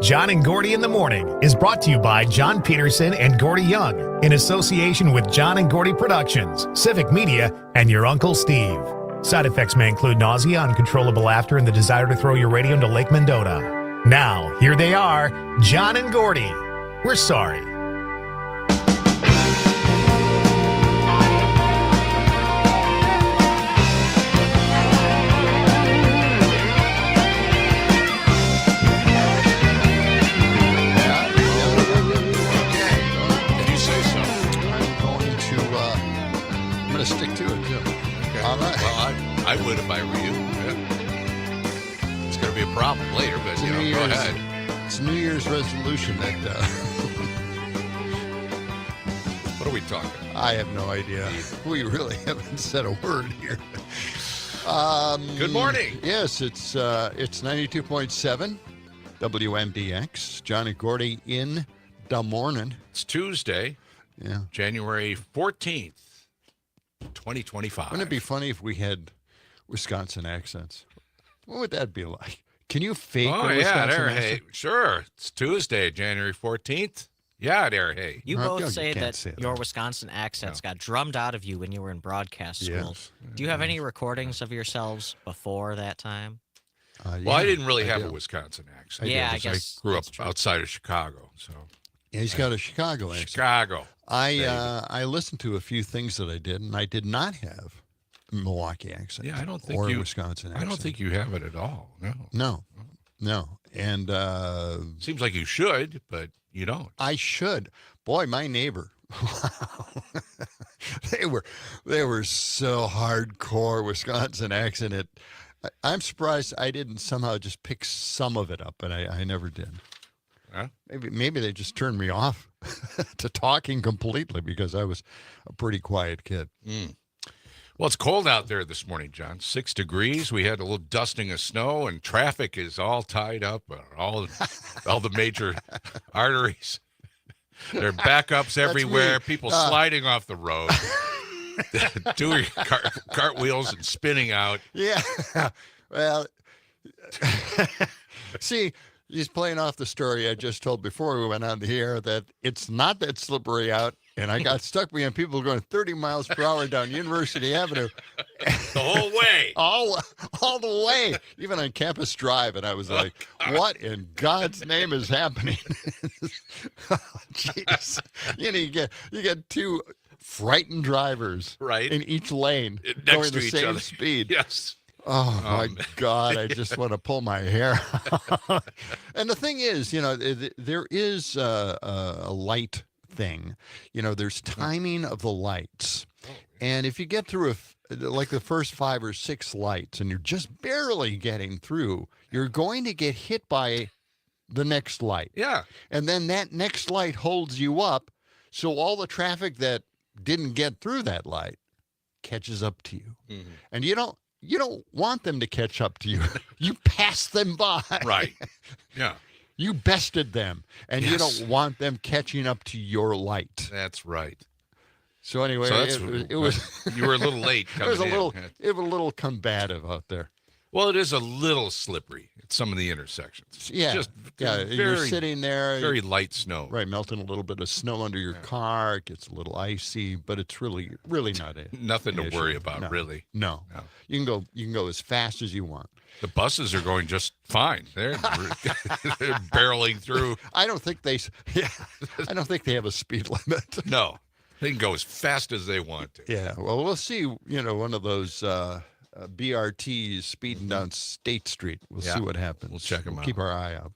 John and Gordy in the Morning is brought to you by John Peterson and Gordy Young in association with John and Gordy Productions, Civic Media, and your Uncle Steve. Side effects may include nausea, uncontrollable laughter, and the desire to throw your radio into Lake Mendota. Now, here they are, John and Gordy. We're sorry. I would if I were you. Yeah. It's going to be a problem later, but go ahead. It's New Year's resolution that. What are we talking about? I have no idea. We really haven't said a word here. Good morning. Yes, it's 92.7 WMDX. John and Gordy in the morning. It's Tuesday, January 14th, 2025. Wouldn't it be funny if we had Wisconsin accents? What would that be like? Can you fake a Wisconsin accent? Sure. It's Tuesday, January 14th. Yeah, there, hey. You both say that your Wisconsin accents got drummed out of you when you were in broadcast school. Yes. Do you have any recordings of yourselves before that time? Well, I didn't really have a Wisconsin accent. I guess I grew up outside of Chicago, so. Yeah, he's got a Chicago accent. Chicago. I listened to a few things that I did, and I did not have a Milwaukee accent. Yeah, I don't think or you. a Wisconsin accent. I don't think you have it at all. No. And seems like you should, but you don't. I should. Boy, my neighbor. they were so hardcore Wisconsin accent. I'm surprised I didn't somehow just pick some of it up, but I never did. Huh? Maybe they just turned me off to talking completely because I was a pretty quiet kid. Well, it's cold out there this morning, John. 6 degrees. We had a little dusting of snow, and traffic is all tied up. All the major arteries. There are backups everywhere. People sliding off the road, doing cartwheels and spinning out. Yeah. Well, see. He's playing off the story I just told before we went on the air that it's not that slippery out, and I got stuck behind people going 30 miles per hour down University Avenue. The whole way. all the way, even on Campus Drive, and I was like, what in God's name is happening? Jeez. You get two frightened drivers in each lane next going to the each same other. speed. Yes. Oh, my God, I just want to pull my hair out. And the thing is, there is a light thing. There's timing of the lights. And if you get through like the first 5 or 6 lights and you're just barely getting through, you're going to get hit by the next light. Yeah. And then that next light holds you up. So all the traffic that didn't get through that light catches up to you. Mm-hmm. And you don't want them to catch up to you. You pass them by. Right. Yeah. You bested them, and you don't want them catching up to your light. That's right. So anyway, it was. You were a little late coming it was a little combative out there. Well, it is a little slippery at some of the intersections. Yeah. You're sitting there. Very light snow. Right, melting a little bit of snow under your car. It gets a little icy, but it's really not nothing to worry about, really. No. You can go as fast as you want. The buses are going just fine. They're barreling through. I don't think they have a speed limit. No. They can go as fast as they want to. Yeah. Well, we'll see, one of those BRTs speeding down State Street. We'll see what happens. We'll check them out. Keep our eye out.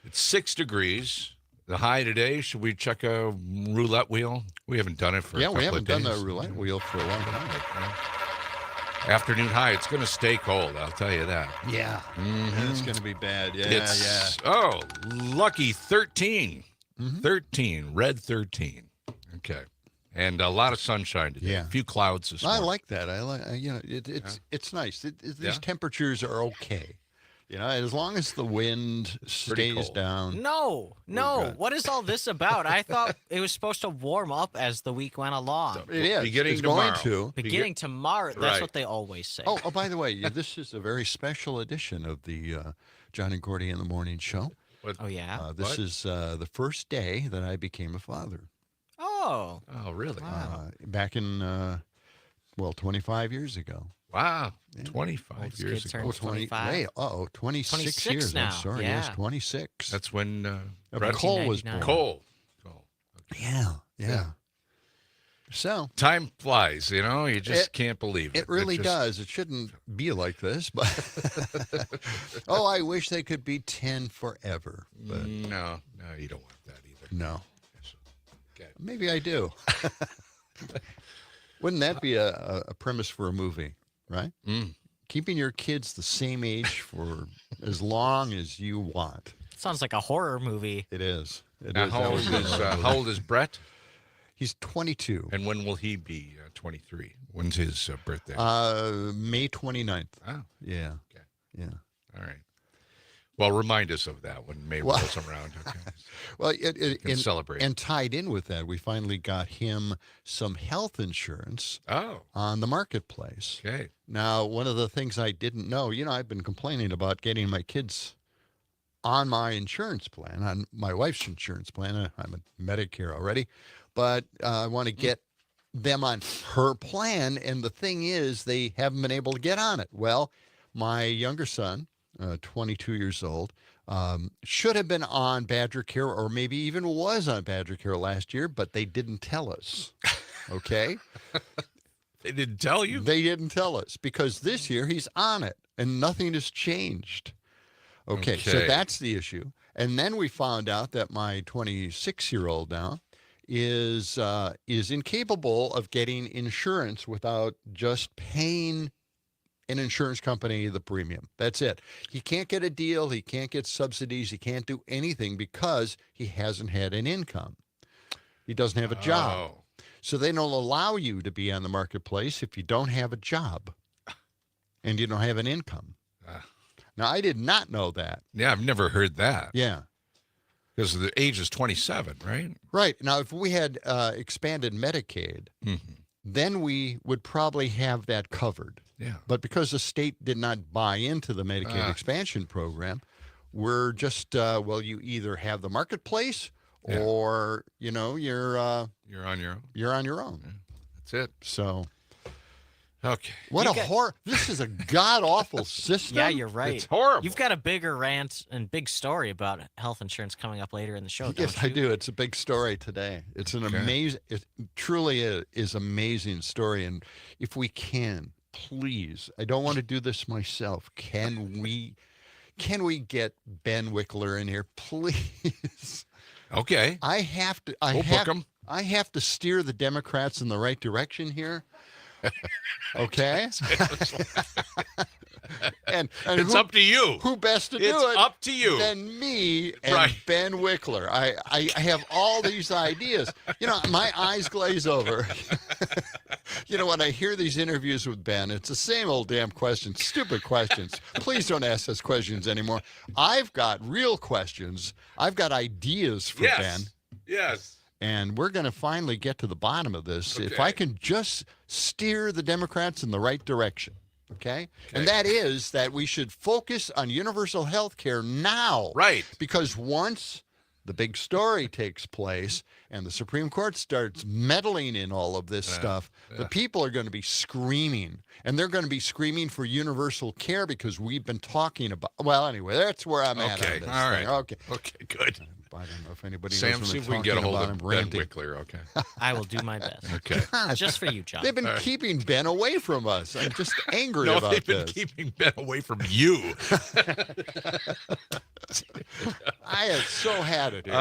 It's 6 degrees. The high today. Should we check a roulette wheel? We haven't done it for a couple of days. Yeah, we haven't done the roulette wheel for a long time. Afternoon high. It's going to stay cold, I'll tell you that. Yeah. Mm-hmm. It's going to be bad. Yeah, Oh, lucky 13. Mm-hmm. 13. Red 13. Okay. And a lot of sunshine today. Yeah. A few clouds this morning. I like that. It's nice. These temperatures are okay. As long as the wind stays down. No. What is all this about? I thought it was supposed to warm up as the week went along. It is. Beginning tomorrow. Beginning tomorrow. That's what they always say. Oh, by the way, this is a very special edition of the John and Gordy in the Morning show. What? Oh, yeah. This What? is the first day that I became a father. Oh. Oh, really? Wow. Back in 25 years ago. Wow. Yeah. 25 Oldest years kid ago. turns 25. 26 26 years. now. I'm sorry. Yeah. Yes, 26. That's when Cole was 1999. born. Cole. Yeah. Yeah. So Time flies, you just can't believe it. it really just- does. It shouldn't be like this, but oh, I wish they could be 10 forever. But No, you don't want that either. no, Okay. maybe I do. Wouldn't that be a premise for a movie, right? Mm. Keeping your kids the same age for as long as you want. Sounds like a horror movie. It is. It Now, is. how old is Brett? He's 22. And when will he be 23? When's his birthday? May 29th. Oh, Yeah. Okay. Yeah. all right. Well, remind us of that when May Well- rolls around. Okay. Well, Can celebrate. and tied in with that, we finally got him some health insurance Oh, on the marketplace. okay. Now, one of the things I didn't know, I've been complaining about getting my kids on my insurance plan, on my wife's insurance plan. I'm a Medicare already, but I want to get them on her plan. And the thing is, they haven't been able to get on it. Well, my younger son, 22 years old, should have been on Badger Care, or maybe even was on Badger Care last year, but they didn't tell us. Okay. They didn't tell you? They didn't tell us because this year he's on it and nothing has changed. Okay, so Okay. that's the issue. And then we found out that my 26-year-old now is incapable of getting insurance without just paying an insurance company the premium. That's it. He can't get a deal. He can't get subsidies. He can't do anything because he hasn't had an income. He doesn't have a job. Oh. So they don't allow you to be on the marketplace if you don't have a job and you don't have an income. Ah. Now, I did not know that. Yeah, I've never heard that. Yeah. Because the age is 27, right? Right. Now, if we had expanded Medicaid, Mm-hmm. then we would probably have that covered. Yeah. But because the state did not buy into the Medicaid expansion program, we're just, you either have the marketplace Yeah. or, you're You're on your own. you're on your own. That's it. So Okay. what You a got- horror. This is a god-awful system. Yeah, you're right. It's horrible. You've got a bigger rant and big story about health insurance coming up later in the show. Yes, don't I you? do. It's a big story today. It's an Okay. amazing, it truly is amazing story. And if we can, please, I don't want to do this myself. Can we get Ben Wickler in here, please? Okay. I have to. We'll book him. I have to steer the Democrats in the right direction here. Okay. and It's up to you. who best to It's do it up to you. than me and Right. Ben Wickler. I have all these ideas. My eyes glaze over. When I hear these interviews with Ben, it's the same old damn questions, stupid questions. Please don't ask us questions anymore. I've got real questions. I've got ideas for Yes. Ben. Yes. And we're going to finally get to the bottom of this if Okay. I can just steer the Democrats in the right direction. Okay? And that is that we should focus on universal health care now. Right. Because once the big story takes place and the Supreme Court starts meddling in all of this stuff, the people are going to be screaming. And they're going to be screaming for universal care because we've been talking about. Well, anyway, that's where I'm at. Okay. On this All right. thing. Okay. Okay, good. I don't know if anybody Sam, knows see what if we I'm can get a talking hold about. of I'm Ben ranting. Wickler. Okay. I will do my best. Okay. Just for you, John. They've been keeping Ben away from us. I'm just angry No, about they've been this. keeping Ben away from you. I have so had it here.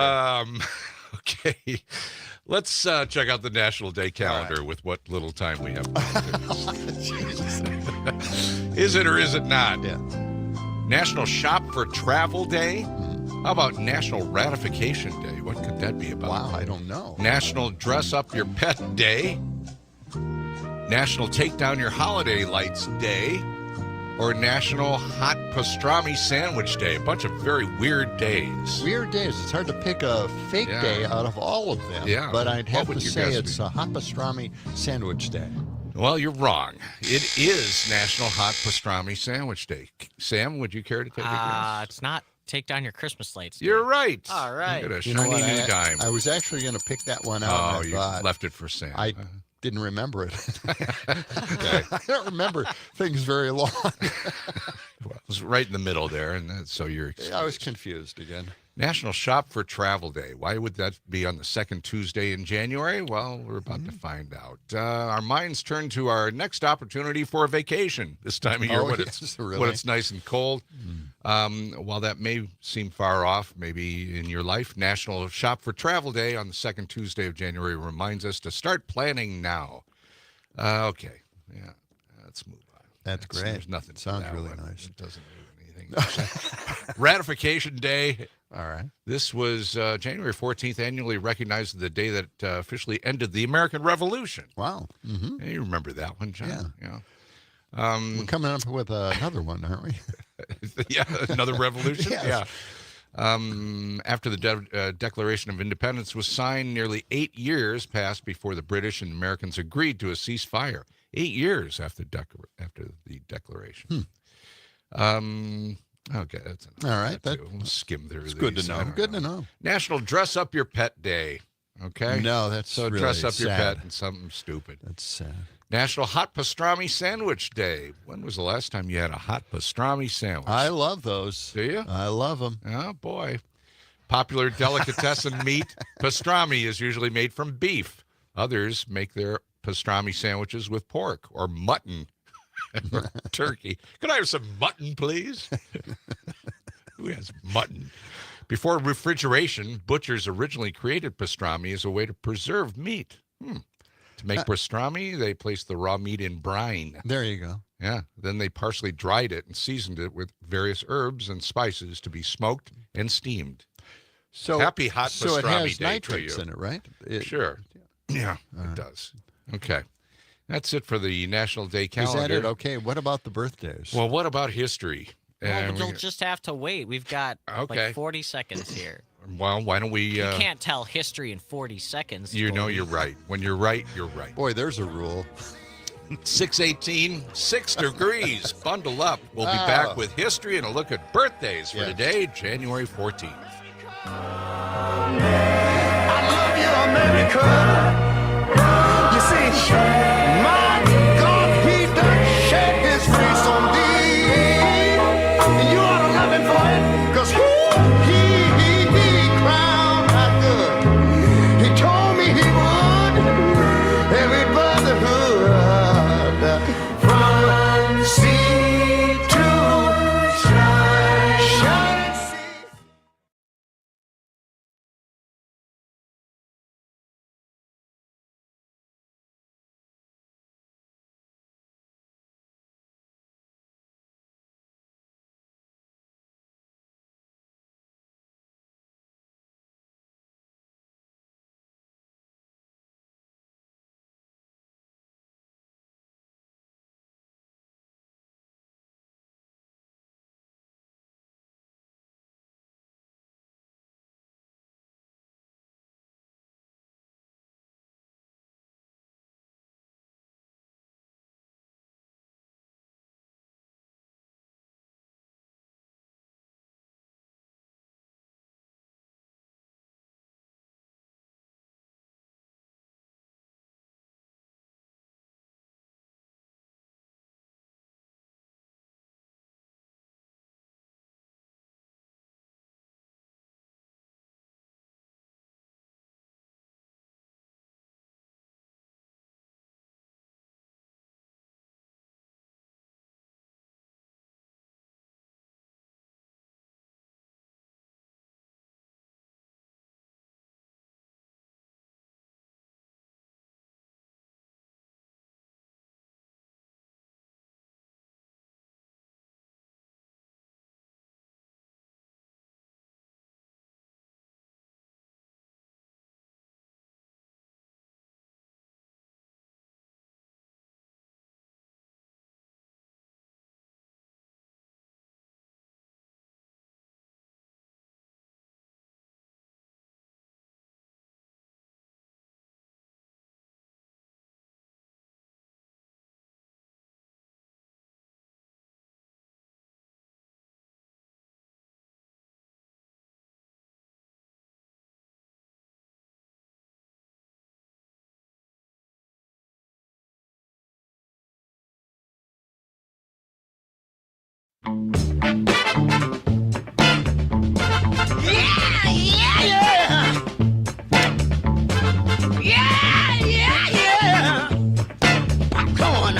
Okay. Let's check out the National Day calendar with what little time we have. Is it or is it not? Yeah. National Shop for Travel Day? How about National Ratification Day? What could that be about? Wow, I don't know. National Dress Up Your Pet Day? National Take Down Your Holiday Lights Day? Or National Hot Pastrami Sandwich Day? A bunch of very weird days. Weird days. It's hard to pick a fake Yeah. day out of all of them. Yeah. But I'd What have would to your say guess it's be? a hot pastrami sandwich day. Well, you're wrong. It is National Hot Pastrami Sandwich Day. Sam, would you care to take a guess? It's not take down your Christmas lights. You're right. All right. Look at a You know shiny what? new dime. I was actually going to pick that one out. Oh, and I you thought, left it for Sam. I didn't remember it. Okay. I don't remember things very long. Well, it was right in the middle there, and so you're excused. I was confused again. National Shop for Travel Day. Why would that be on the second Tuesday in January? Well, we're about to find out. Our minds turn to our next opportunity for a vacation this time of year when really? it's nice and cold. While that may seem far off, maybe in your life, National Shop for Travel Day on the second Tuesday of January reminds us to start planning now. Okay, yeah, let's move on. That's great. There's nothing. to Sounds that really one. nice. It doesn't do anything. Ratification Day. All right. This was January 14th, annually recognized the day that officially ended the American Revolution. Wow. Mm-hmm. Yeah, you remember that one, John? Yeah. Yeah. We're coming up with another one, aren't we? Yeah, another revolution. Yes. Yeah. After the Declaration of Independence was signed, nearly 8 years passed before the British and Americans agreed to a ceasefire. 8 years after the Declaration. Okay, that's enough. All right, We'll skim through these. Good to know. I don't Good to know. National Dress Up Your Pet Day. Okay. No, that's So really dress up your sad. pet in something stupid. That's sad. National Hot Pastrami Sandwich Day. When was the last time you had a hot pastrami sandwich? I love those. Do you? I love them. Oh, boy. Popular delicatessen meat, pastrami is usually made from beef. Others make their pastrami sandwiches with pork or mutton or turkey. Could I have some mutton, please? Who has mutton? Before refrigeration, butchers originally created pastrami as a way to preserve meat. To make pastrami, they placed the raw meat in brine. There you go. Yeah. Then they partially dried it and seasoned it with various herbs and spices to be smoked and steamed. So Happy hot so it pastrami has day to nitrates you. in it, right? Sure. Yeah, it does. Okay. That's it for the National Day calendar. Is that it? Okay. What about the birthdays? Well, what about history? Well, you'll just have to wait. We've got Okay. like 40 seconds here. Well, why don't we... You can't tell history in 40 seconds. You know Gordy. you're right. When you're right, you're right. Boy, there's a rule. 6:18, 6 degrees. Bundle up. We'll be back with history and a look at birthdays for today, January 14th. I love you, America. Come on.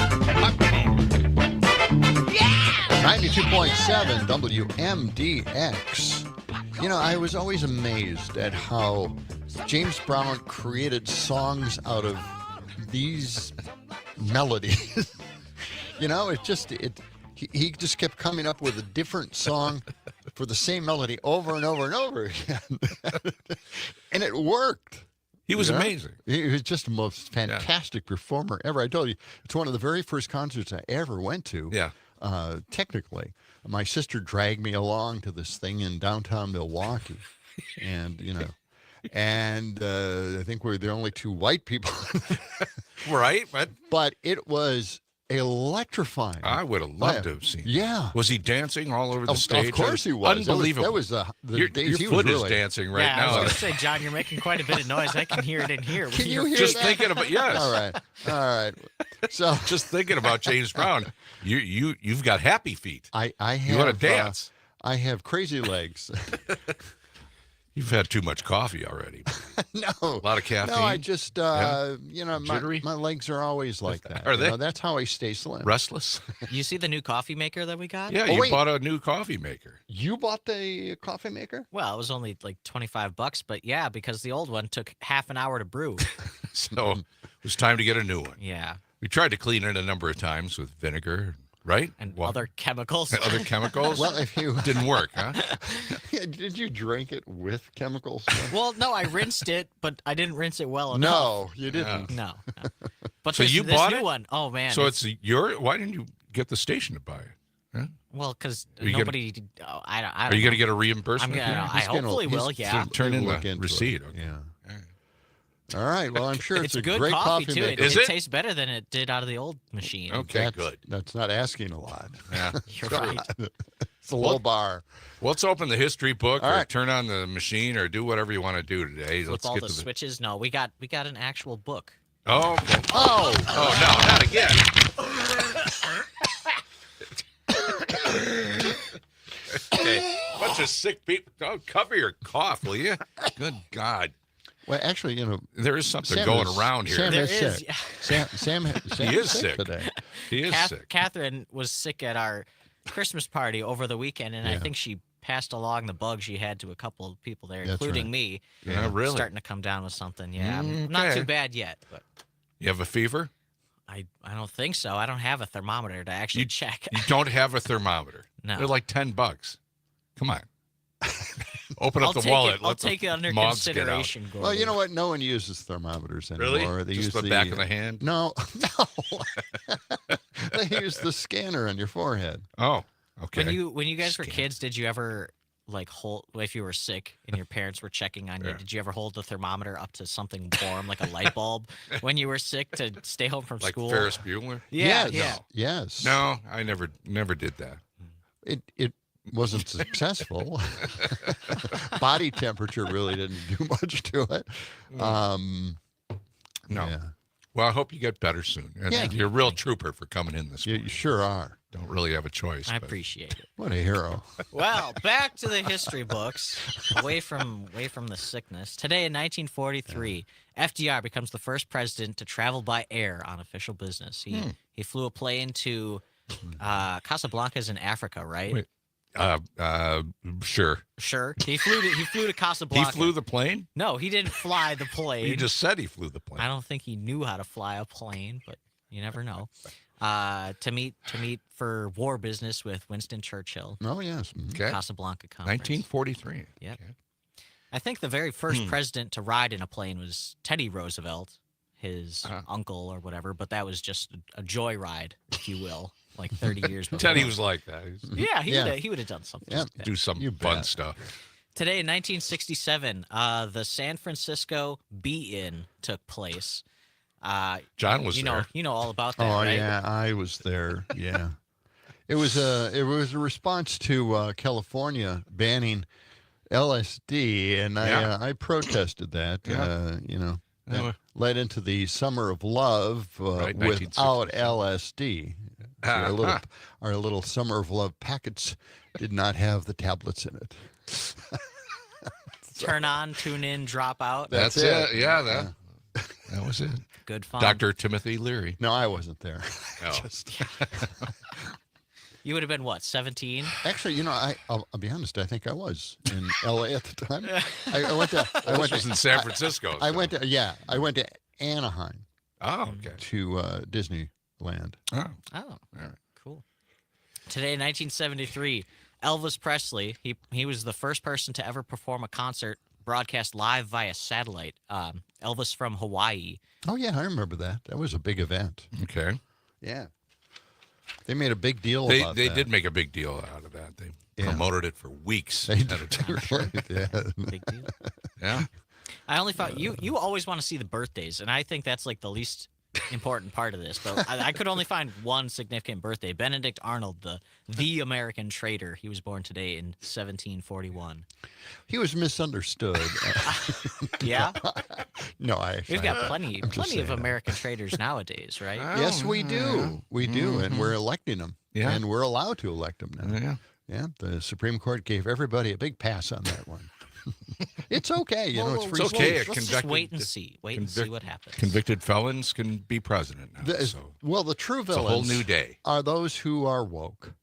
92.7 WMDX. You know, I was always amazed at how James Brown created songs out of these melodies. You know, he just kept coming up with a different song for the same melody over and over and over again. And it worked. He was amazing. He was just the most fantastic performer ever. I told you, it's one of the very first concerts I ever went to. Yeah. Technically, my sister dragged me along to this thing in downtown Milwaukee, and I think we're the only two white people, Right? but it was electrifying. I would have loved to have seen. Yeah. Was he dancing all over the stage? Of course he was. Unbelievable. That was the your days he foot was is really. dancing right yeah, I now. was going to say, John, you're making quite a bit of noise. I can hear it in here. Can you hear Just that? thinking about All right. So just thinking about James Brown. You've got happy feet. I have. You want to dance? I have crazy legs. You've had too much coffee already. No. A lot of caffeine. No, I just, my Jittery? legs are always like that. Are they? That's how I stay slim. Restless. You see the new coffee maker that we got? Yeah, Oh, you wait. bought a new coffee maker. You bought the coffee maker? Well, it was only like $25, but yeah, because the old one took half an hour to brew. So it was time to get a new one. Yeah. We tried to clean it a number of times with vinegar, right? And Well, other chemicals. other chemicals. Well, if you Didn't work, huh? did you drink it with chemicals? Well, no, I rinsed it, but I didn't rinse it well enough. No, you didn't. No. But So this, you this bought new it? one, oh man. So it's your. Why didn't you get the station to buy it? Huh? well, because Are you gonna- nobody. I don't. Are you going to know. get a reimbursement? I'm gonna. here? I hopefully will. Yeah. Turn in He'll the look into receipt. it. Okay. Yeah. All right. Well, I'm sure it's a good great coffee, coffee too. maker. Is it it? tastes better than it did out of the old machine. Okay, good. That's not asking a lot. Yeah. You're right. It's a low bar. Well, let's open the history book, All or right. turn on the machine, or do whatever you want to do today. Flip Let's all get the to the. switches. No, we got an actual book. Oh, okay. Oh, Oh no, not again. Okay, bunch of sick people. Oh, cover your cough, will you? Good God, well, actually, there is something Sam going is- around here. Sam There is is. sick. Sam He is sick today. He is sick. Catherine was sick at our Christmas party over the weekend, and I Yeah. think she passed along the bug she had to a couple of people there, That's including right. me. Yeah, really. Starting to come down with something. Yeah, not Okay. too bad yet, but You have a fever? I don't think so. I don't have a thermometer to actually check. You don't have a thermometer. No. They're like $10. Come on. Open I'll up the take wallet. I'll let the take it under moths get out. consideration. Gordy. Well, you know what? No one uses thermometers Really? anymore. They Just use the back of the hand? No, no. They use the scanner on your forehead. Oh, okay. When you guys were Scan. kids, did you ever like hold if you were sick and your parents were checking on you? Yeah. Did you ever hold the thermometer up to something warm, like a light bulb, when you were sick to stay home from Like school? Ferris Bueller? Yeah, yes. yeah. Yes. No, I never did that. It wasn't successful. Body temperature really didn't do much to it. No. Yeah. Well, I hope you get better soon. And Yeah. You're a real trooper for coming in this You morning. sure are. Don't really have a choice. I but- appreciate it. What a hero. Well, back to the history books, away from the sickness. Today in 1943, FDR becomes the first president to travel by air on official business. He flew a plane to Casablanca's in Africa, right? Wait. Sure. Sure. He flew to He Casablanca. flew the plane? No, he didn't fly the plane. You just said he flew the plane. I don't think he knew how to fly a plane, but you never know. To meet for war business with Winston Churchill, Oh, yes. Mhm. Okay. Casablanca conference. 1943. Yep. Okay. I think the very first president to ride in a plane was Teddy Roosevelt, his uncle or whatever, but that was just a joyride, if you will, like 30 years before. Teddy was like that. Yeah, Yeah. he would have done something. Yeah. like that. Do some You fun bet. stuff. Today in 1967, the San Francisco Be-In took place. John was you there. know, you know all about that, Oh, right? yeah. I was there. Yeah. It was a response to California banning LSD, and Yeah. I protested that. Yeah. That led into the Summer of Love Right, without 1967. LSD. See, Uh-huh. our little Summer of Love packets did not have the tablets in it. Turn on, tune in, drop out. That's it. it. Yeah, Yeah. that was it. Good fun. Dr. Timothy Leary. No, I wasn't there. Oh. You would have been what, 17? Actually, I'll be honest. I think I was in L.A. at the time. I went to. I went This was to. in San Francisco. I so- went to. Yeah, I went to Anaheim Oh, okay. to Disneyland. Oh, Oh, all right. cool. Today, in 1973, Elvis Presley, he was the first person to ever perform a concert broadcast live via satellite. Elvis from Hawaii. Oh yeah, I remember that. That was a big event. Okay. Yeah, they made a big deal They about they that. did make a big deal out of that. They Yeah. promoted it for weeks They at a time. did. Yeah. Big deal. Yeah. I only found you always want to see the birthdays, and I think that's like the least important part of this. But I could only find one significant birthday: Benedict Arnold, the American trader. He was born today in 1741. He was misunderstood. Yeah, No, I. we've got plenty I'm just of saying. American traders nowadays, right? Yes, we do. We do, and we're electing them. Yeah. And we're allowed to elect them now. Yeah. Yeah, the Supreme Court gave everybody a big pass on that one. It's okay, it's free It's okay. speech. Let's just Convicted- wait and see. Wait and see what happens. Convicted felons can be president now. The- so well, the true it's a villains whole new day. are those who are woke.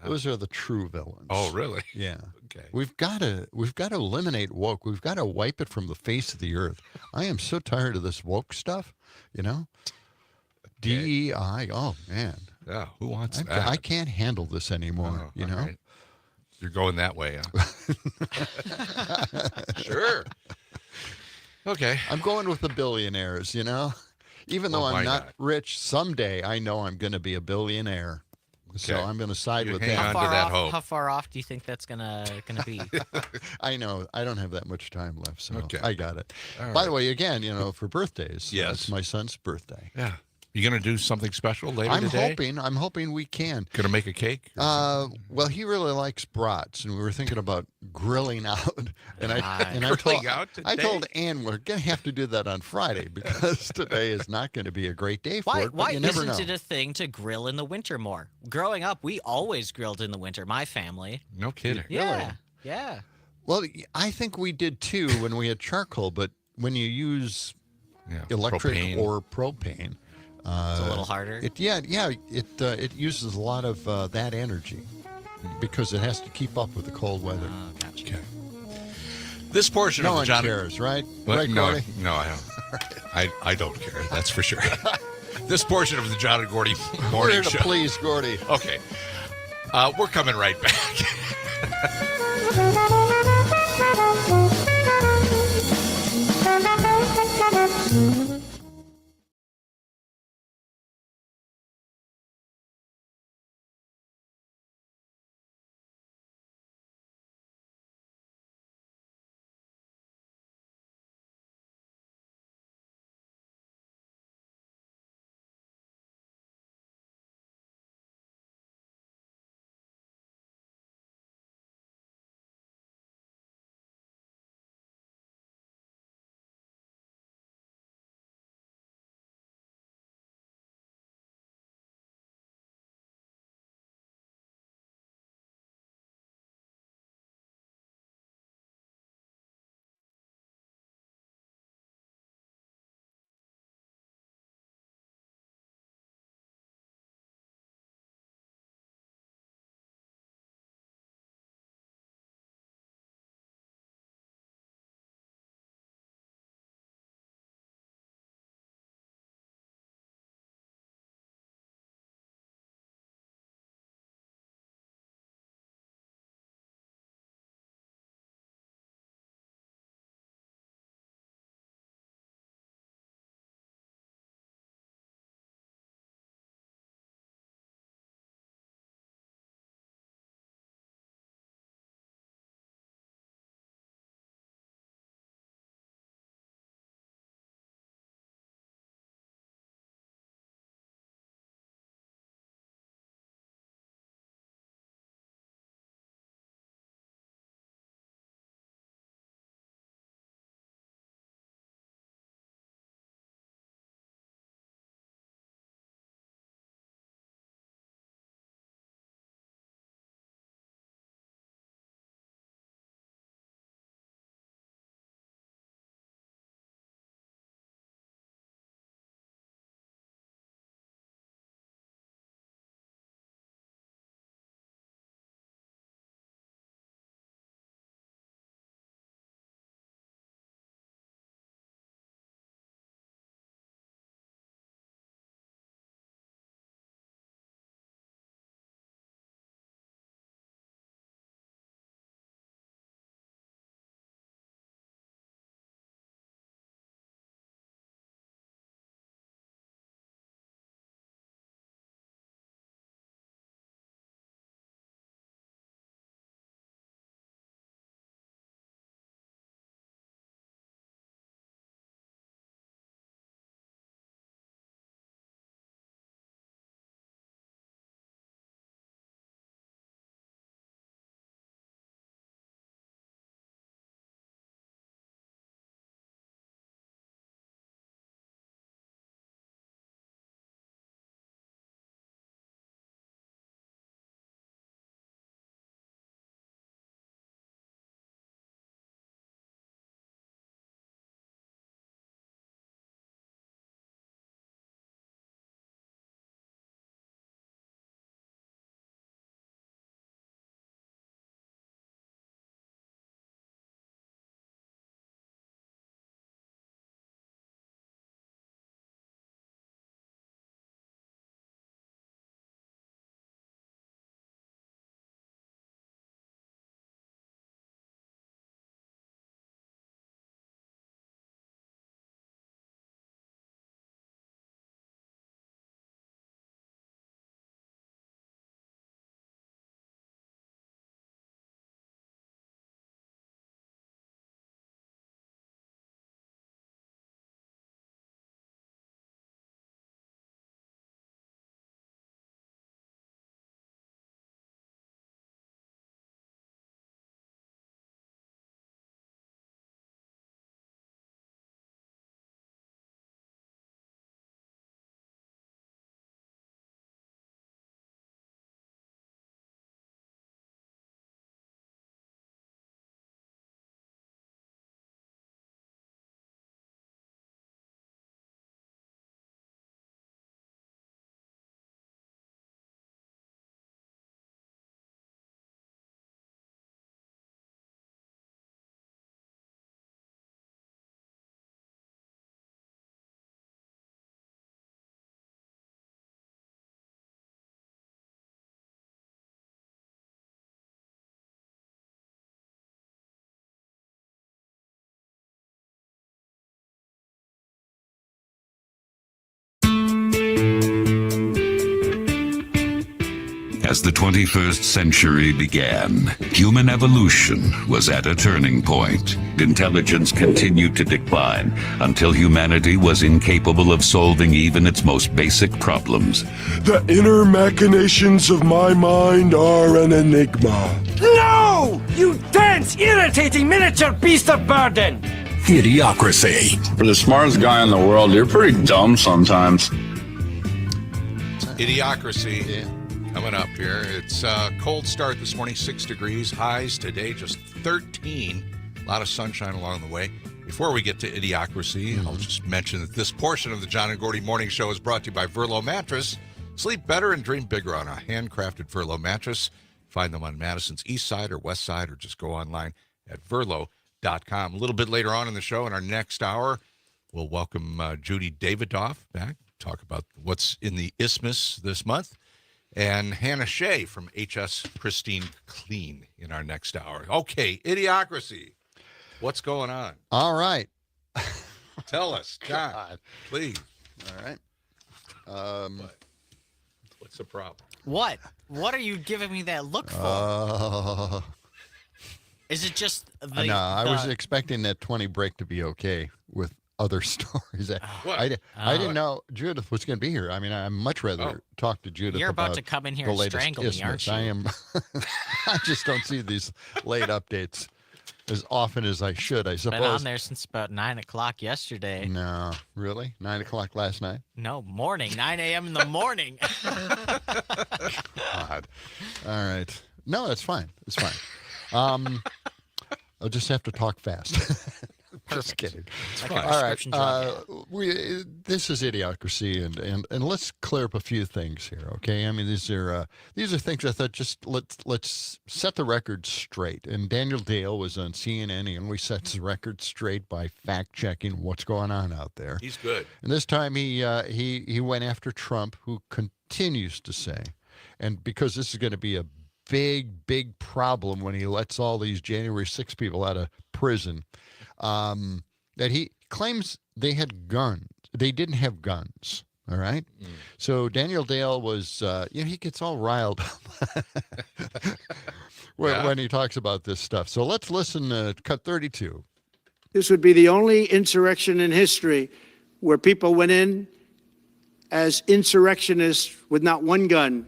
Those are the true villains. Oh, really? Yeah. Okay. We've got to eliminate woke. We've got to wipe it from the face of the earth. I am so tired of this woke stuff, DEI. Oh man. Yeah. Who wants I, that? I can't handle this anymore, Oh, all right. You're going that way, huh? Sure. Okay. I'm going with the billionaires, Even though Well, I'm why not not? rich, someday I know I'm going to be a billionaire. So Okay. I'm going to side You with hang them. on to that hope. How far off do you think that's gonna be? I know. I don't have that much time left, so Okay. I got it. All By the right. way, again, for birthdays, Yes. it's my son's birthday. Yeah. You going to do something special later I'm today? hoping we can. Going to make a cake? Well, he really likes brats, and we were thinking about grilling out. And I Grilling out I today? told Ann we're gonna have to do that on Friday because today is not going to be a great day for Why it. But you never isn't know. it a thing to grill in the winter more? Growing up, we always grilled in the winter. My family. No kidding. Yeah, yeah. Well, I think we did too when we had charcoal, but when you use Yeah. electric Propane. or propane, It's a little harder. it uses a lot of that energy because it has to keep up with the cold weather. Oh, gotcha. Okay. This portion No of the one John cares, right? But Right, no, Gordy? no, I don't. I don't care. That's for sure. This portion of the John and Gordy We're morning here to show. please Gordy. Okay. We're coming right back. As the 21st century began, human evolution was at a turning point. Intelligence continued to decline until humanity was incapable of solving even its most basic problems. The inner machinations of my mind are an enigma. No! You dense, irritating miniature beast of burden! Idiocracy. For the smartest guy in the world, you're pretty dumb sometimes. Idiocracy. Yeah. Coming up here. It's a cold start this morning, 6 degrees. Highs today just 13. A lot of sunshine along the way. Before we get to Idiocracy, I'll just mention that this portion of the John and Gordy Morning Show is brought to you by Verlo Mattress. Sleep better and dream bigger on a handcrafted Verlo mattress. Find them on Madison's east side or west side, or just go online at verlo.com. A little bit later on in the show, in our next hour, we'll welcome Judy Davidoff back, talk about what's in the Isthmus this month. And Hannah Shea from HS Pristine Clean in our next hour. Okay, Idiocracy. What's going on? All right. Tell us, John, God. please. All right. What's the problem? What? What are you giving me that look for? Is it just the... No, I was expecting that 20 break to be okay with other stories. What? I didn't know Judith was going to be here. I mean, I'd much rather talk to Judith. You're about to come in here the and latest strangle me, isthmus. aren't you? I am. I just don't see these late updates as often as I should, I suppose. Been on there since about 9 o'clock yesterday. No, really? 9 o'clock last night? No, morning. 9 a.m. in the morning. God. All right. No, that's fine. It's fine. I'll just have to talk fast. Just kidding. Like All right. This is Idiocracy, and let's clear up a few things here, okay? I mean, these are things I thought just let's set the record straight. And Daniel Dale was on CNN. He always sets the record straight by fact checking what's going on out there. He's good. And this time he went after Trump, who continues to say, and because this is going to be a big problem when he lets all these January 6 people out of prison, that he claims they had guns. They didn't have guns. All right. So Daniel Dale was, he gets all riled up when he talks about this stuff. So let's listen to cut 32. This would be the only insurrection in history where people went in as insurrectionists with not one gun.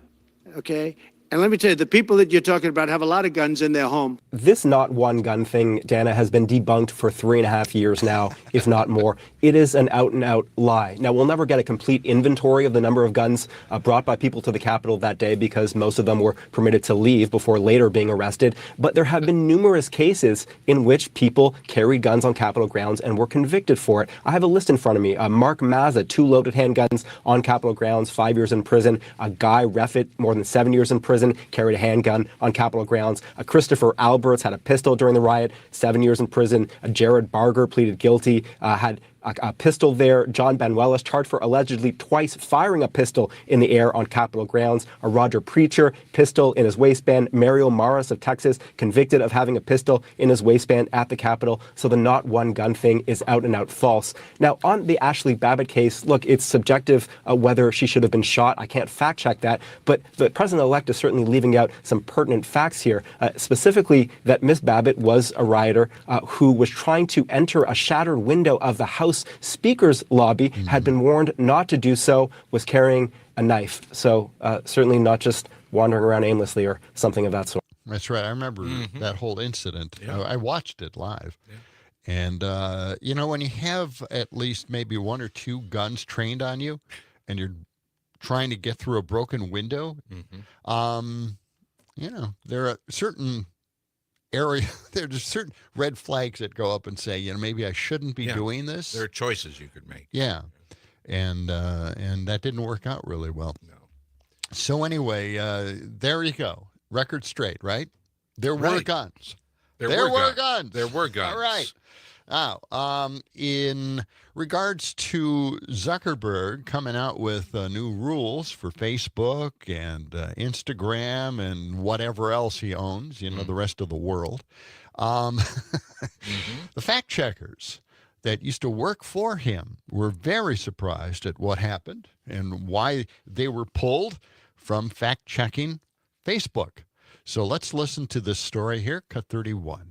Okay. And let me tell you, the people that you're talking about have a lot of guns in their home. This not one gun thing, Dana, has been debunked for 3.5 years now, if not more. It is an out-and-out lie. Now, we'll never get a complete inventory of the number of guns brought by people to the Capitol that day because most of them were permitted to leave before later being arrested. But there have been numerous cases in which people carried guns on Capitol grounds and were convicted for it. I have a list in front of me. Mark Mazza, 2 loaded handguns on Capitol grounds, 5 years in prison. Guy Reffitt, more than 7 years in prison, carried a handgun on Capitol grounds. Christopher Alberts had a pistol during the riot, 7 years in prison. Jared Barger pleaded guilty, had a pistol there. John Banuelos charged for allegedly twice firing a pistol in the air on Capitol grounds. A Roger Preacher, pistol in his waistband. Mario Maris of Texas, convicted of having a pistol in his waistband at the Capitol. So the not one gun thing is out and out false. Now, on the Ashley Babbitt case, look, it's subjective whether she should have been shot. I can't fact check that, but the president-elect is certainly leaving out some pertinent facts here, specifically that Miss Babbitt was a rioter who was trying to enter a shattered window of the House Speaker's lobby, had been warned not to do so, was carrying a knife. So certainly not just wandering around aimlessly or something of that sort. That's right. I remember that whole incident. Yeah. I watched it live. Yeah. And, when you have at least maybe 1 or 2 guns trained on you and you're trying to get through a broken window, there are certain there's certain red flags that go up and say, maybe I shouldn't be doing this. There are choices you could make. Yeah. And that didn't work out really well. No. So anyway, there you go. Record straight, right? There were guns. There were guns. There were guns. All right. Now, in regards to Zuckerberg coming out with new rules for Facebook and Instagram and whatever else he owns, the rest of the world, the fact checkers that used to work for him were very surprised at what happened and why they were pulled from fact checking Facebook. So let's listen to this story here, cut 31.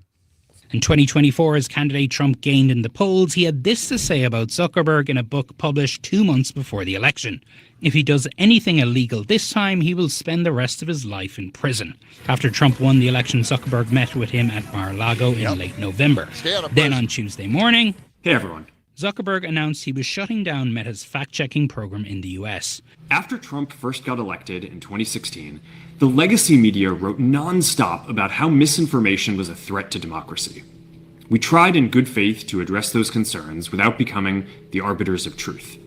In 2024, as candidate Trump gained in the polls, he had this to say about Zuckerberg in a book published 2 months before the election. If he does anything illegal this time, he will spend the rest of his life in prison. After Trump won the election, Zuckerberg met with him at Mar-a-Lago in late November. Then on Tuesday morning, hey everyone. Zuckerberg announced he was shutting down Meta's fact-checking program in the US. After Trump first got elected in 2016, the legacy media wrote nonstop about how misinformation was a threat to democracy. We tried in good faith to address those concerns without becoming the arbiters of truth.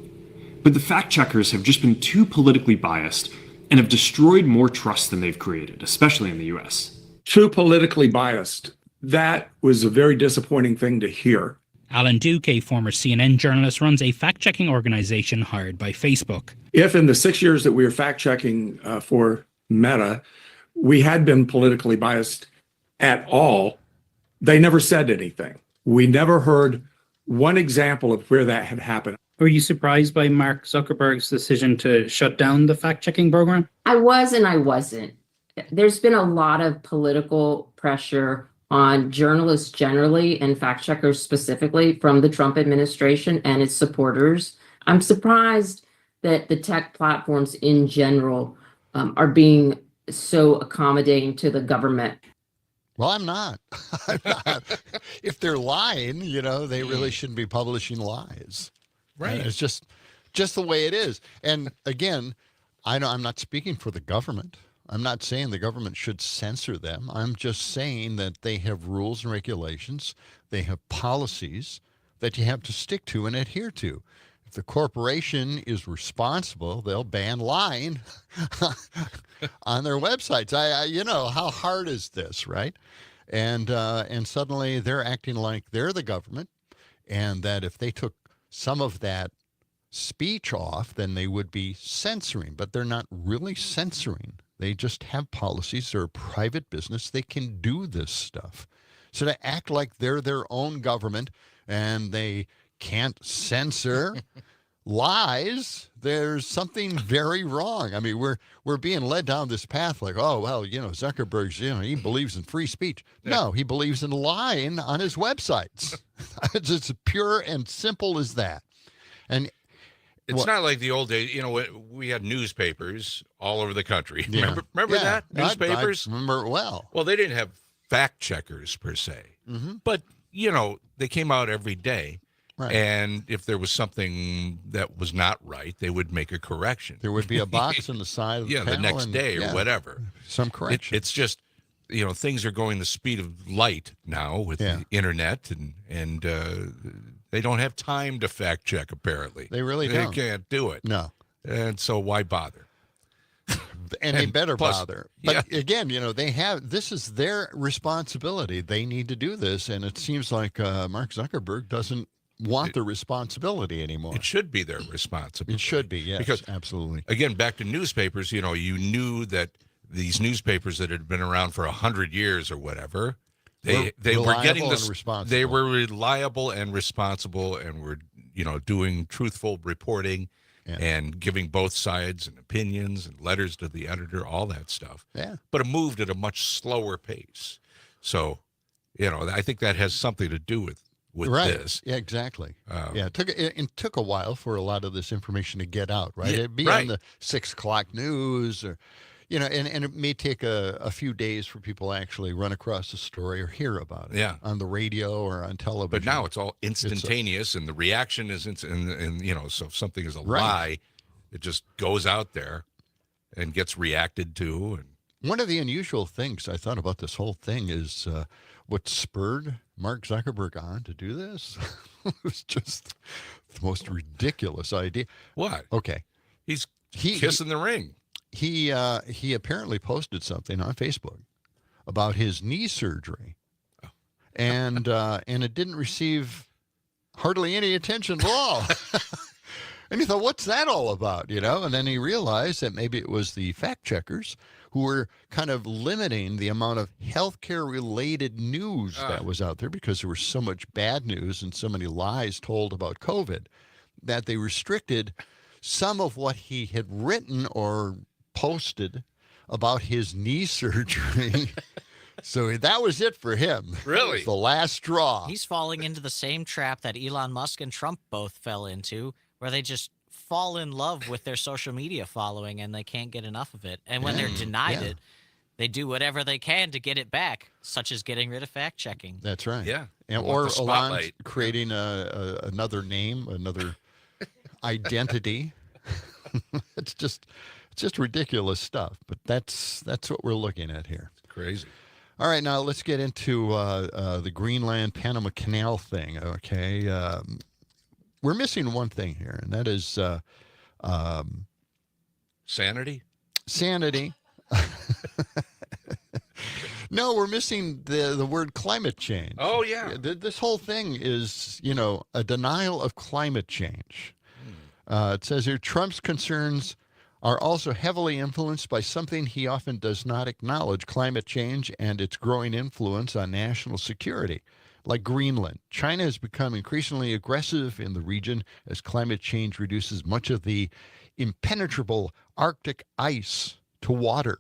But the fact-checkers have just been too politically biased and have destroyed more trust than they've created, especially in the US. Too politically biased. That was a very disappointing thing to hear. Alan Duke, a former CNN journalist, runs a fact-checking organization hired by Facebook. If in the 6 years that we were fact-checking for Meta, we had been politically biased at all, they never said anything. We never heard one example of where that had happened. Were you surprised by Mark Zuckerberg's decision to shut down the fact-checking program? I was and I wasn't. There's been a lot of political pressure on journalists generally and fact-checkers specifically from the Trump administration and its supporters. I'm surprised that the tech platforms in general are being so accommodating to the government. Well, I'm not. I'm not. If they're lying, they really shouldn't be publishing lies. Right. It's just the way it is. And again, I'm not speaking for the government. I'm not saying the government should censor them. I'm just saying that they have rules and regulations. They have policies that you have to stick to and adhere to. If the corporation is responsible, they'll ban lying on their websites. How hard is this, right? And suddenly they're acting like they're the government, and that if they took some of that speech off, then they would be censoring. But they're not really censoring. They just have policies. They're a private business. They can do this stuff. So to act like they're their own government and they can't censor lies, there's something very wrong. I mean, we're being led down this path like, oh, well, Zuckerberg's, he believes in free speech. No, he believes in lying on his websites. It's as pure and simple as that. And it's not like the old days, we had newspapers all over the country. Yeah. Remember that? Newspapers? I remember it well. Well, they didn't have fact checkers per se, but, they came out every day. Right. And if there was something that was not right, they would make a correction. There would be a box on the side of the panel the next day or whatever. Some correction. It's just, things are going the speed of light now with the internet, and they don't have time to fact check, apparently. They really don't. They can't do it. No. And so why bother? And they better plus, bother. But again, this is their responsibility. They need to do this. And it seems like Mark Zuckerberg doesn't want the responsibility anymore. It should be their responsibility. It should be, yes, because, absolutely. Again, back to newspapers, you knew that these newspapers that had been around for 100 years or whatever, they were getting this. They were reliable and responsible, and were doing truthful reporting and giving both sides and opinions and letters to the editor, all that stuff. Yeah. But it moved at a much slower pace. So, I think that has something to do with this. Yeah, exactly. It took a while for a lot of this information to get out, right? Yeah, It'd be on the 6 o'clock news, or and it may take a few days for people to actually run across the story or hear about it on the radio or on television. But now it's all instantaneous, and the reaction is instant. And so if something is a lie, it just goes out there and gets reacted to. And one of the unusual things I thought about this whole thing is what spurred Mark Zuckerberg on to do this. It was just the most ridiculous idea. What? Okay. He's kissing the ring. He apparently posted something on Facebook about his knee surgery, and it didn't receive hardly any attention at all. And he thought, what's that all about? And then he realized that maybe it was the fact checkers who were kind of limiting the amount of healthcare related news that was out there, because there was so much bad news and so many lies told about COVID that they restricted some of what he had written or posted about his knee surgery. So that was it for him. Really? It was the last straw. He's falling into the same trap that Elon Musk and Trump both fell into, where they just fall in love with their social media following and they can't get enough of it. And when they're denied it, they do whatever they can to get it back, such as getting rid of fact checking. That's right. Yeah. And, Want or the Elon spotlight. creating another name, another identity. It's just ridiculous stuff. But that's what we're looking at here. Crazy. All right, now let's get into the Greenland Panama Canal thing. Okay, we're missing one thing here, and that is Sanity. Sanity. No, we're missing the word climate change. Oh, yeah. This whole thing is, a denial of climate change. It says here, Trump's concerns are also heavily influenced by something he often does not acknowledge, climate change and its growing influence on national security. Like Greenland, China has become increasingly aggressive in the region as climate change reduces much of the impenetrable Arctic ice to water.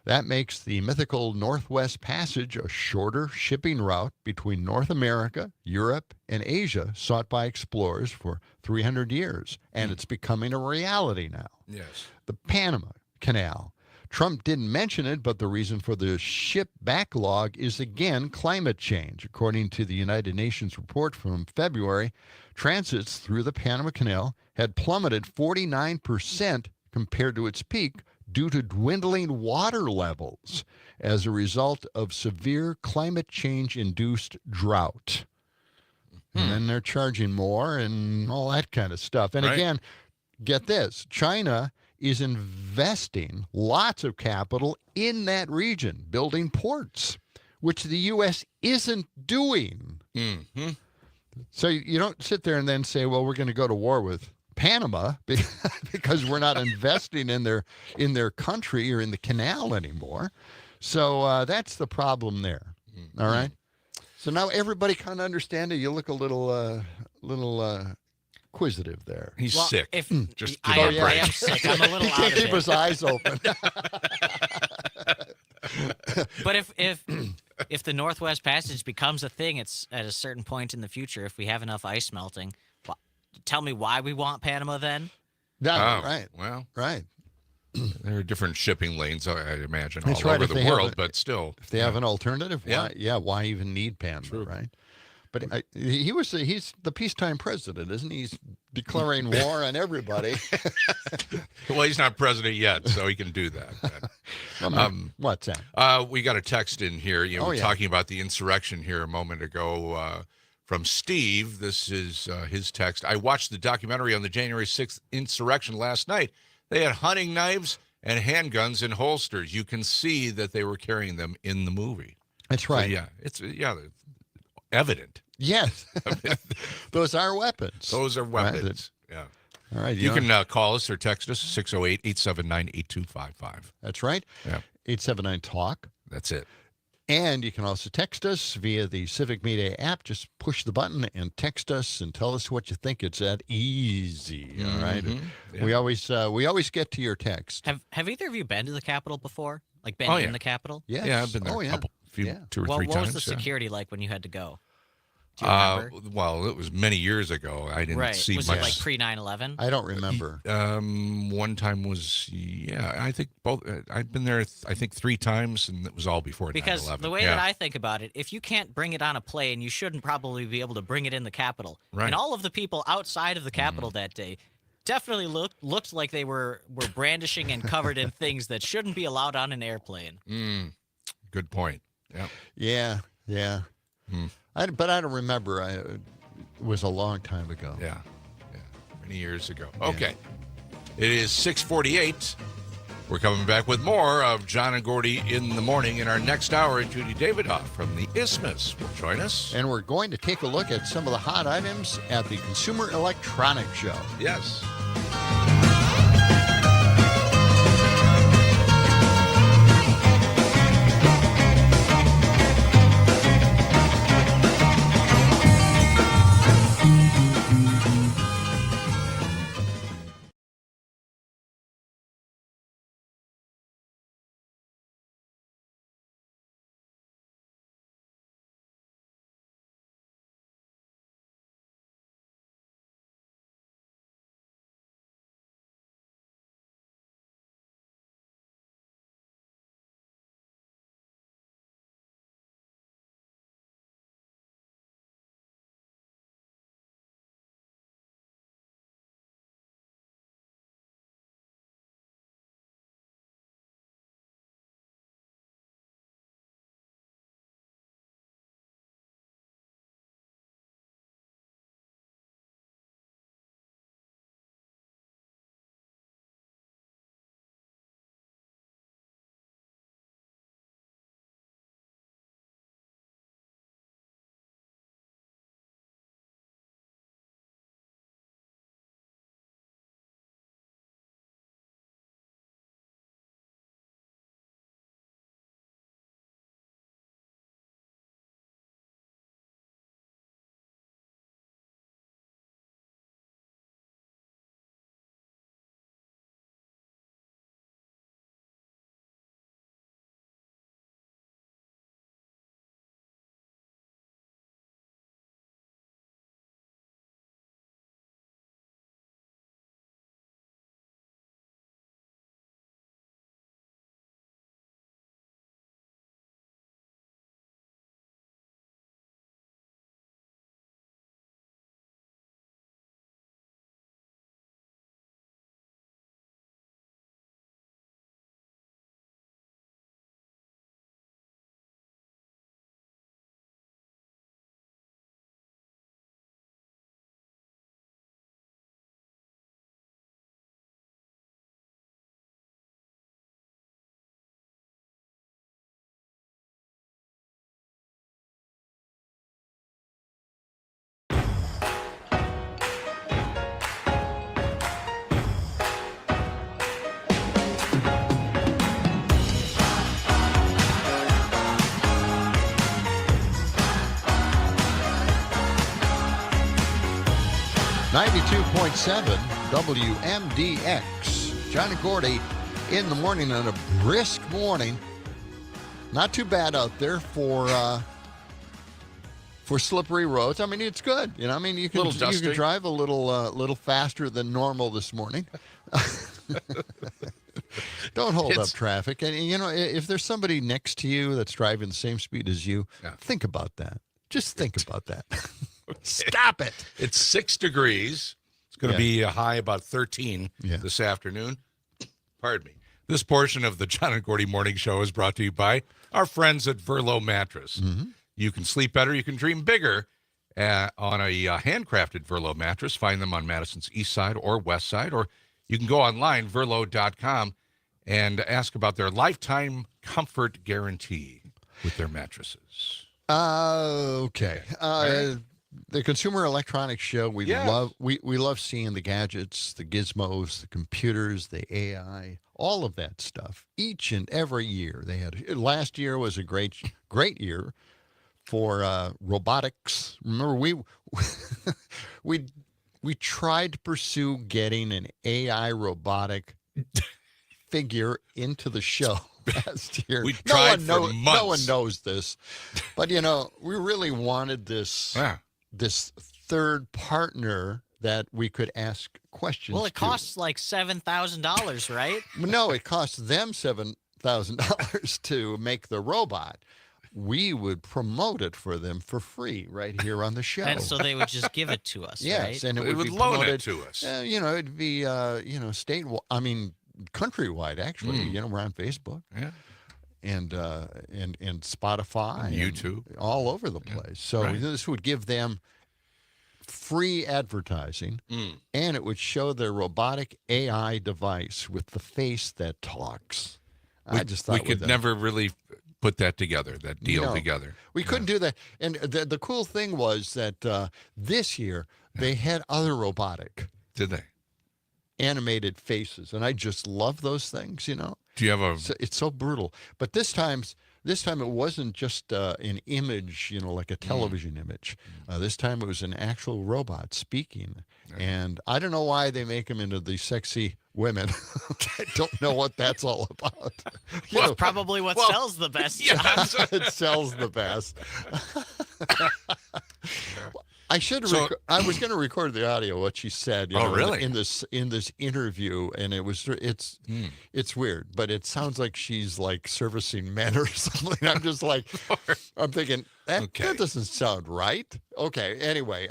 That makes the mythical Northwest Passage a shorter shipping route between North America, Europe, and Asia sought by explorers for 300 years, and it's becoming a reality now. Yes. The Panama Canal. Trump didn't mention it, but the reason for the ship backlog is again climate change. According to the United Nations report from February, transits through the Panama Canal had plummeted 49% compared to its peak due to dwindling water levels as a result of severe climate change-induced drought. And then they're charging more and all that kind of stuff. And again, get this, China is investing lots of capital in that region, building ports, which the U.S. isn't doing. Mm-hmm. So you don't sit there and then say, well, we're going to go to war with Panama because we're not investing in their country or in the canal anymore. So that's the problem there. All right. So now everybody kind of understand it. You look a little inquisitive there. He's sick. Just I am sick. I'm a little he can't keep his eyes open. But if the Northwest Passage becomes a thing, it's at a certain point in the future. If we have enough ice melting, tell me why we want Panama then. Right. Well, right. There are different shipping lanes, I'd imagine, That's all right. over the world, but still. If they have an alternative, why even need Panama, right? But he's the peacetime president, isn't he? He's declaring war on everybody. Well, he's not president yet, so he can do that. What's that? We got a text in here. We were talking about the insurrection here a moment ago from Steve. This is his text. I watched the documentary on the January 6th insurrection last night. They had hunting knives and handguns in holsters. You can see that they were carrying them in the movie. That's right. So, it's evident. Yes. Those are weapons. Those are weapons. Yeah. All right. You can call us or text us 608-879-8255. That's right. Yeah. 879-TALK. That's it. And you can also text us via the Civic Media app. Just push the button and text us and tell us what you think. It's that easy. All right. Yeah. We always get to your text. Have either of you been to the Capitol before? Like been in the Capitol? Yes. Yeah, I've been there 2 or 3 times. What was the security like when you had to go? Do you remember? Well, it was many years ago. I didn't see was much. It like pre 9/11? I don't remember. One time was I think both. I've been there. I think 3 times, and it was all before 9/11. Because the way that I think about it, if you can't bring it on a plane, you shouldn't probably be able to bring it in the Capitol. Right. And all of the people outside of the Capitol that day definitely looked like they were brandishing and covered in things that shouldn't be allowed on an airplane. Good point. Yeah. Yeah. But I don't remember. It was a long time ago. Yeah. Many years ago. Okay. It is 6:48. We're coming back with more of John and Gordy in the morning in our next hour. Judy Davidoff from the Isthmus will join us. And we're going to take a look at some of the hot items at the Consumer Electronics Show. Yes. 92.7 WMDX. John and Gordy in the morning on a brisk morning. Not too bad out there for slippery roads. I mean, it's good. You know, I mean, you can drive a little faster than normal this morning. Don't hold up traffic. And, you know, if there's somebody next to you that's driving the same speed as you, think about that. Just think about that. Stop it. It's 6 degrees. It's going to be a high about 13 this afternoon. Pardon me. This portion of the John and Gordy Morning Show is brought to you by our friends at Verlo Mattress. Mm-hmm. You can sleep better. You can dream bigger on a handcrafted Verlo mattress. Find them on Madison's east side or west side, or you can go online, verlo.com, and ask about their lifetime comfort guarantee with their mattresses. Okay. The Consumer Electronics Show, we love seeing the gadgets, the gizmos, the computers, the AI, all of that stuff. Each and every year they had. Last year was a great year for robotics. Remember, we tried to pursue getting an AI robotic figure into the show last year. We tried for months. No one knows this, but you know, we really wanted this third partner that we could ask questions. Well, it costs like $7,000, right? No, it costs them $7,000 to make the robot. We would promote it for them for free right here on the show. And so they would just give it to us, yes, right? and it would be loan promoted, it to us. You know, it'd be countrywide actually. You know, we're on Facebook. Yeah. And Spotify, and YouTube, all over the place. So this would give them free advertising, and it would show their robotic AI device with the face that talks. I just thought we could never really put that together, that deal together. We couldn't do that. And the cool thing was that this year they had other robotic. Did they? Animated faces, and I just love those things, you know. Do you have it's so brutal, but this time it wasn't just an image, you know, like a television image. This time it was an actual robot speaking, and I don't know why they make them into these sexy women. I don't know what that's all about. Well, probably what sells the best. It sells the best. I should. I was going to record the audio what she said. Really? In this interview, and it's weird, but it sounds like she's like servicing men or something. I'm just like, I'm thinking that doesn't sound right. Okay. Anyway,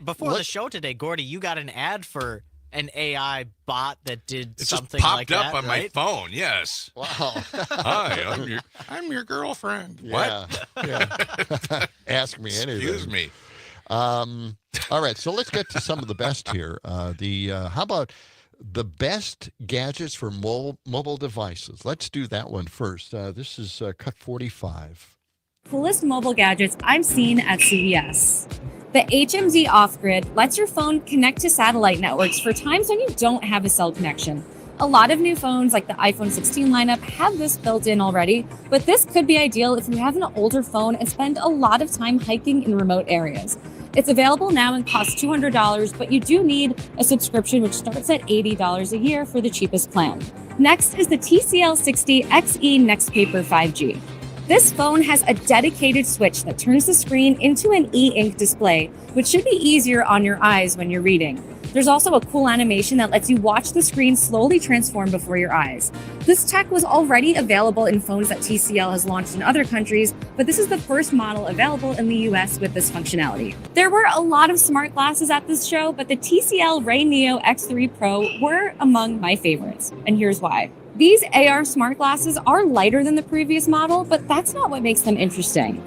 before the show today, Gordy, you got an ad for an AI bot that did something just like popped that, up on my phone. Yes. Wow. Hi, I'm your girlfriend. Yeah. What? Yeah. Ask me anything. Excuse me. All right, so let's get to some of the best here. How about the best gadgets for mobile devices? Let's do that one first. This is cut 45. Coolest mobile gadgets I've seen at CES. The HMD Off-Grid lets your phone connect to satellite networks for times when you don't have a cell connection. A lot of new phones like the iPhone 16 lineup have this built in already, but this could be ideal if you have an older phone and spend a lot of time hiking in remote areas. It's available now and costs $200, but you do need a subscription which starts at $80 a year for the cheapest plan. Next is the TCL 60 XE Nextpaper 5G. This phone has a dedicated switch that turns the screen into an e-ink display, which should be easier on your eyes when you're reading. There's also a cool animation that lets you watch the screen slowly transform before your eyes. This tech was already available in phones that TCL has launched in other countries, but this is the first model available in the US with this functionality. There were a lot of smart glasses at this show, but the TCL Ray Neo X3 Pro were among my favorites, and here's why. These AR smart glasses are lighter than the previous model, but that's not what makes them interesting.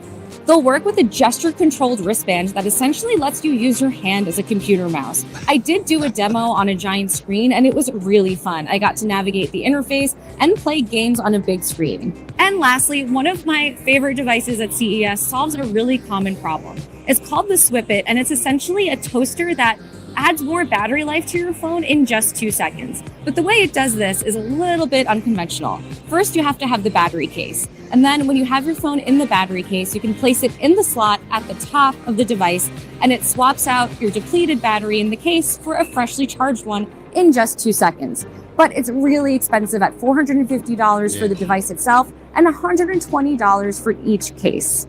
They'll work with a gesture-controlled wristband that essentially lets you use your hand as a computer mouse. I did do a demo on a giant screen, and it was really fun. I got to navigate the interface and play games on a big screen. And lastly, one of my favorite devices at CES solves a really common problem. It's called the Swipit, and it's essentially a toaster that adds more battery life to your phone in just 2 seconds. But the way it does this is a little bit unconventional. First, you have to have the battery case. And then when you have your phone in the battery case, you can place it in the slot at the top of the device, and it swaps out your depleted battery in the case for a freshly charged one in just 2 seconds. But it's really expensive at $450 for the device itself and $120 for each case.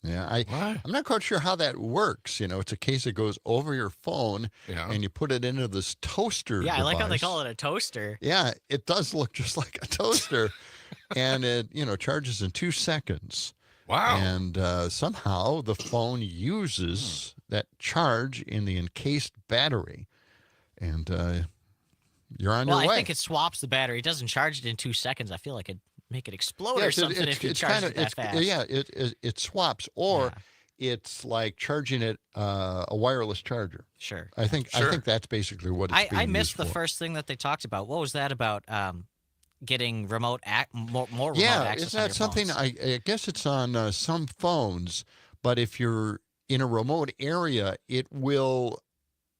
Yeah, I'm not quite sure how that works. It's a case that goes over your phone, and you put it into this toaster Yeah, I like how they device. call it a toaster. Yeah, it does look just like a toaster, and it charges in 2 seconds. Wow! And somehow the phone uses that charge in the encased battery, and you're on your way. Well, I think it swaps the battery. It doesn't charge it in 2 seconds. I feel like it'd make it explode or something if you charge it that fast. Yeah, it swaps, or it's like charging it a wireless charger. Sure. I think that's basically what it's being I missed used the for. first thing that they talked about. What was that about? Getting more remote access. Yeah, on isn't your that something? phones. I guess it's on some phones, but if you're in a remote area, it will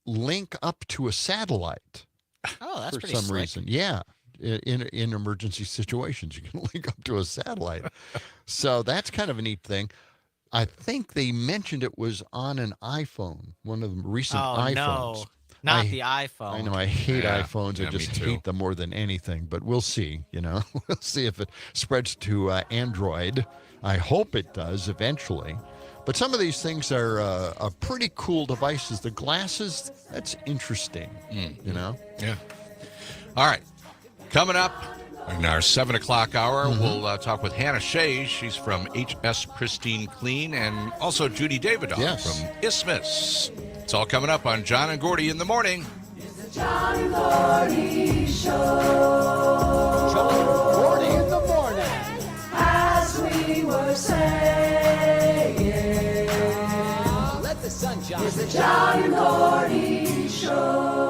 link up to a satellite. Oh, that's for pretty some slick. reason. Yeah. In emergency situations, you can link up to a satellite. So that's kind of a neat thing. I think they mentioned it was on an iPhone, one of the recent iPhones. No, not the iPhone. I know I hate Yeah, iPhones. yeah, I just me too. hate them more than anything. But we'll see. We'll see if it spreads to Android. I hope it does eventually. But some of these things are pretty cool devices. The glasses, that's interesting. Yeah. All right. Coming up in our 7 o'clock hour, we'll talk with Hannah Shea. She's from HS Pristine Clean, and also Judy Davidoff from Isthmus. It's all coming up on John and Gordy in the morning. John and Gordy Show. John and Gordy in the morning. As we were saying, Let the sun shine. it's the John and Gordy Show.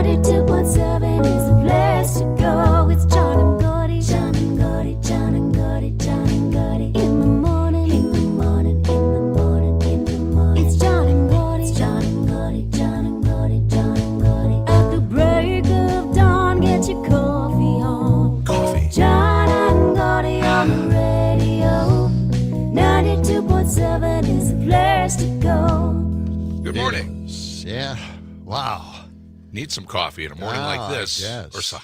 92.7 is the place to go. It's John and Gordy, John and Gordy, John and Gordy, John and Gordy. In the morning, in the morning, in the morning, in the morning. It's John and Gordy, John and Gordy, John and Gordy, John and Gordy. At the break of dawn, get your coffee on. Coffee. John and Gordy on the radio. 92.7 is the place to go. Good morning. Yeah. Wow. Need some coffee in a morning like this, yes. or some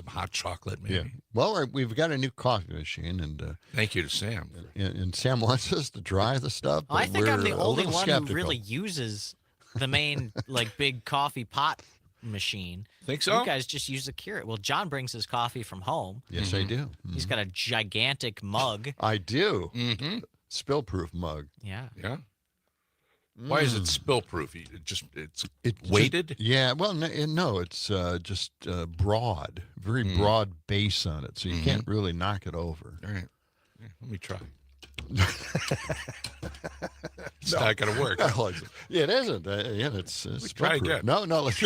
hot chocolate, maybe. Yeah. Well, we've got a new coffee machine, and Thank you to Sam. and Sam wants us to dry the stuff. I but think I'm we're the a only little one skeptical. who really uses the main big coffee pot machine. Think so? You guys just use the Keurig. Well, John brings his coffee from home. Yes, I do. He's got a gigantic mug. I do. Mm-hmm. Spill-proof mug. Yeah. Yeah. Why is it spill-proof? It's It's weighted? Yeah. Well, no, it's just broad, very broad base on it, so you can't really knock it over. All right. Yeah, let me try. It's not going to work. No, it isn't. Yeah, it's try spill-proof. again. No, let's.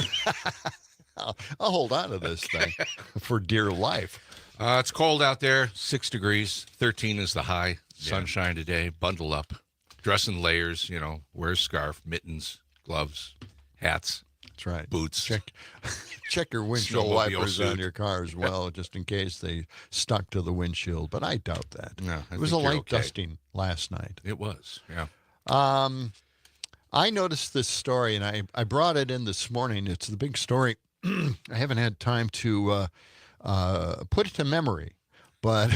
I'll hold on to this thing for dear life. It's cold out there, 6 degrees, 13 is the high. Sunshine today. Bundle up. Dress in layers, wear a scarf, mittens, gloves, hats. That's right. Boots. Check your windshield Snowmobile wipers on suit. your car as well, just in case they stuck to the windshield. But I doubt that. No, it was a light dusting last night. It was, yeah. I noticed this story, and I brought it in this morning. It's the big story. I haven't had time to put it to memory. But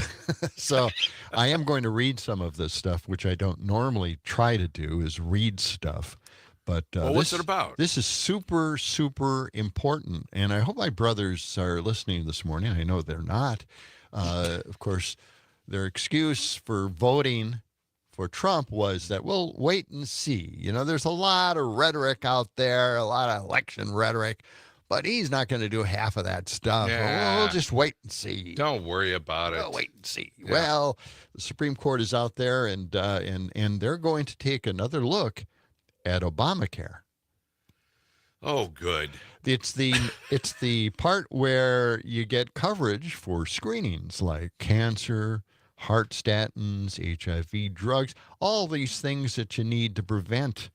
so I am going to read some of this stuff, which I don't normally try to do, is read stuff. But what's it about? This is super, super important. And I hope my brothers are listening this morning. I know they're not. Of course, their excuse for voting for Trump was that we'll wait and see. There's a lot of rhetoric out there, a lot of election rhetoric. But he's not going to do half of that stuff. Yeah. We'll just wait and see. Don't worry about it. We'll wait and see. Yeah. Well, the Supreme Court is out there, and they're going to take another look at Obamacare. Oh, good. It's the part where you get coverage for screenings like cancer, heart statins, HIV, drugs, all these things that you need to prevent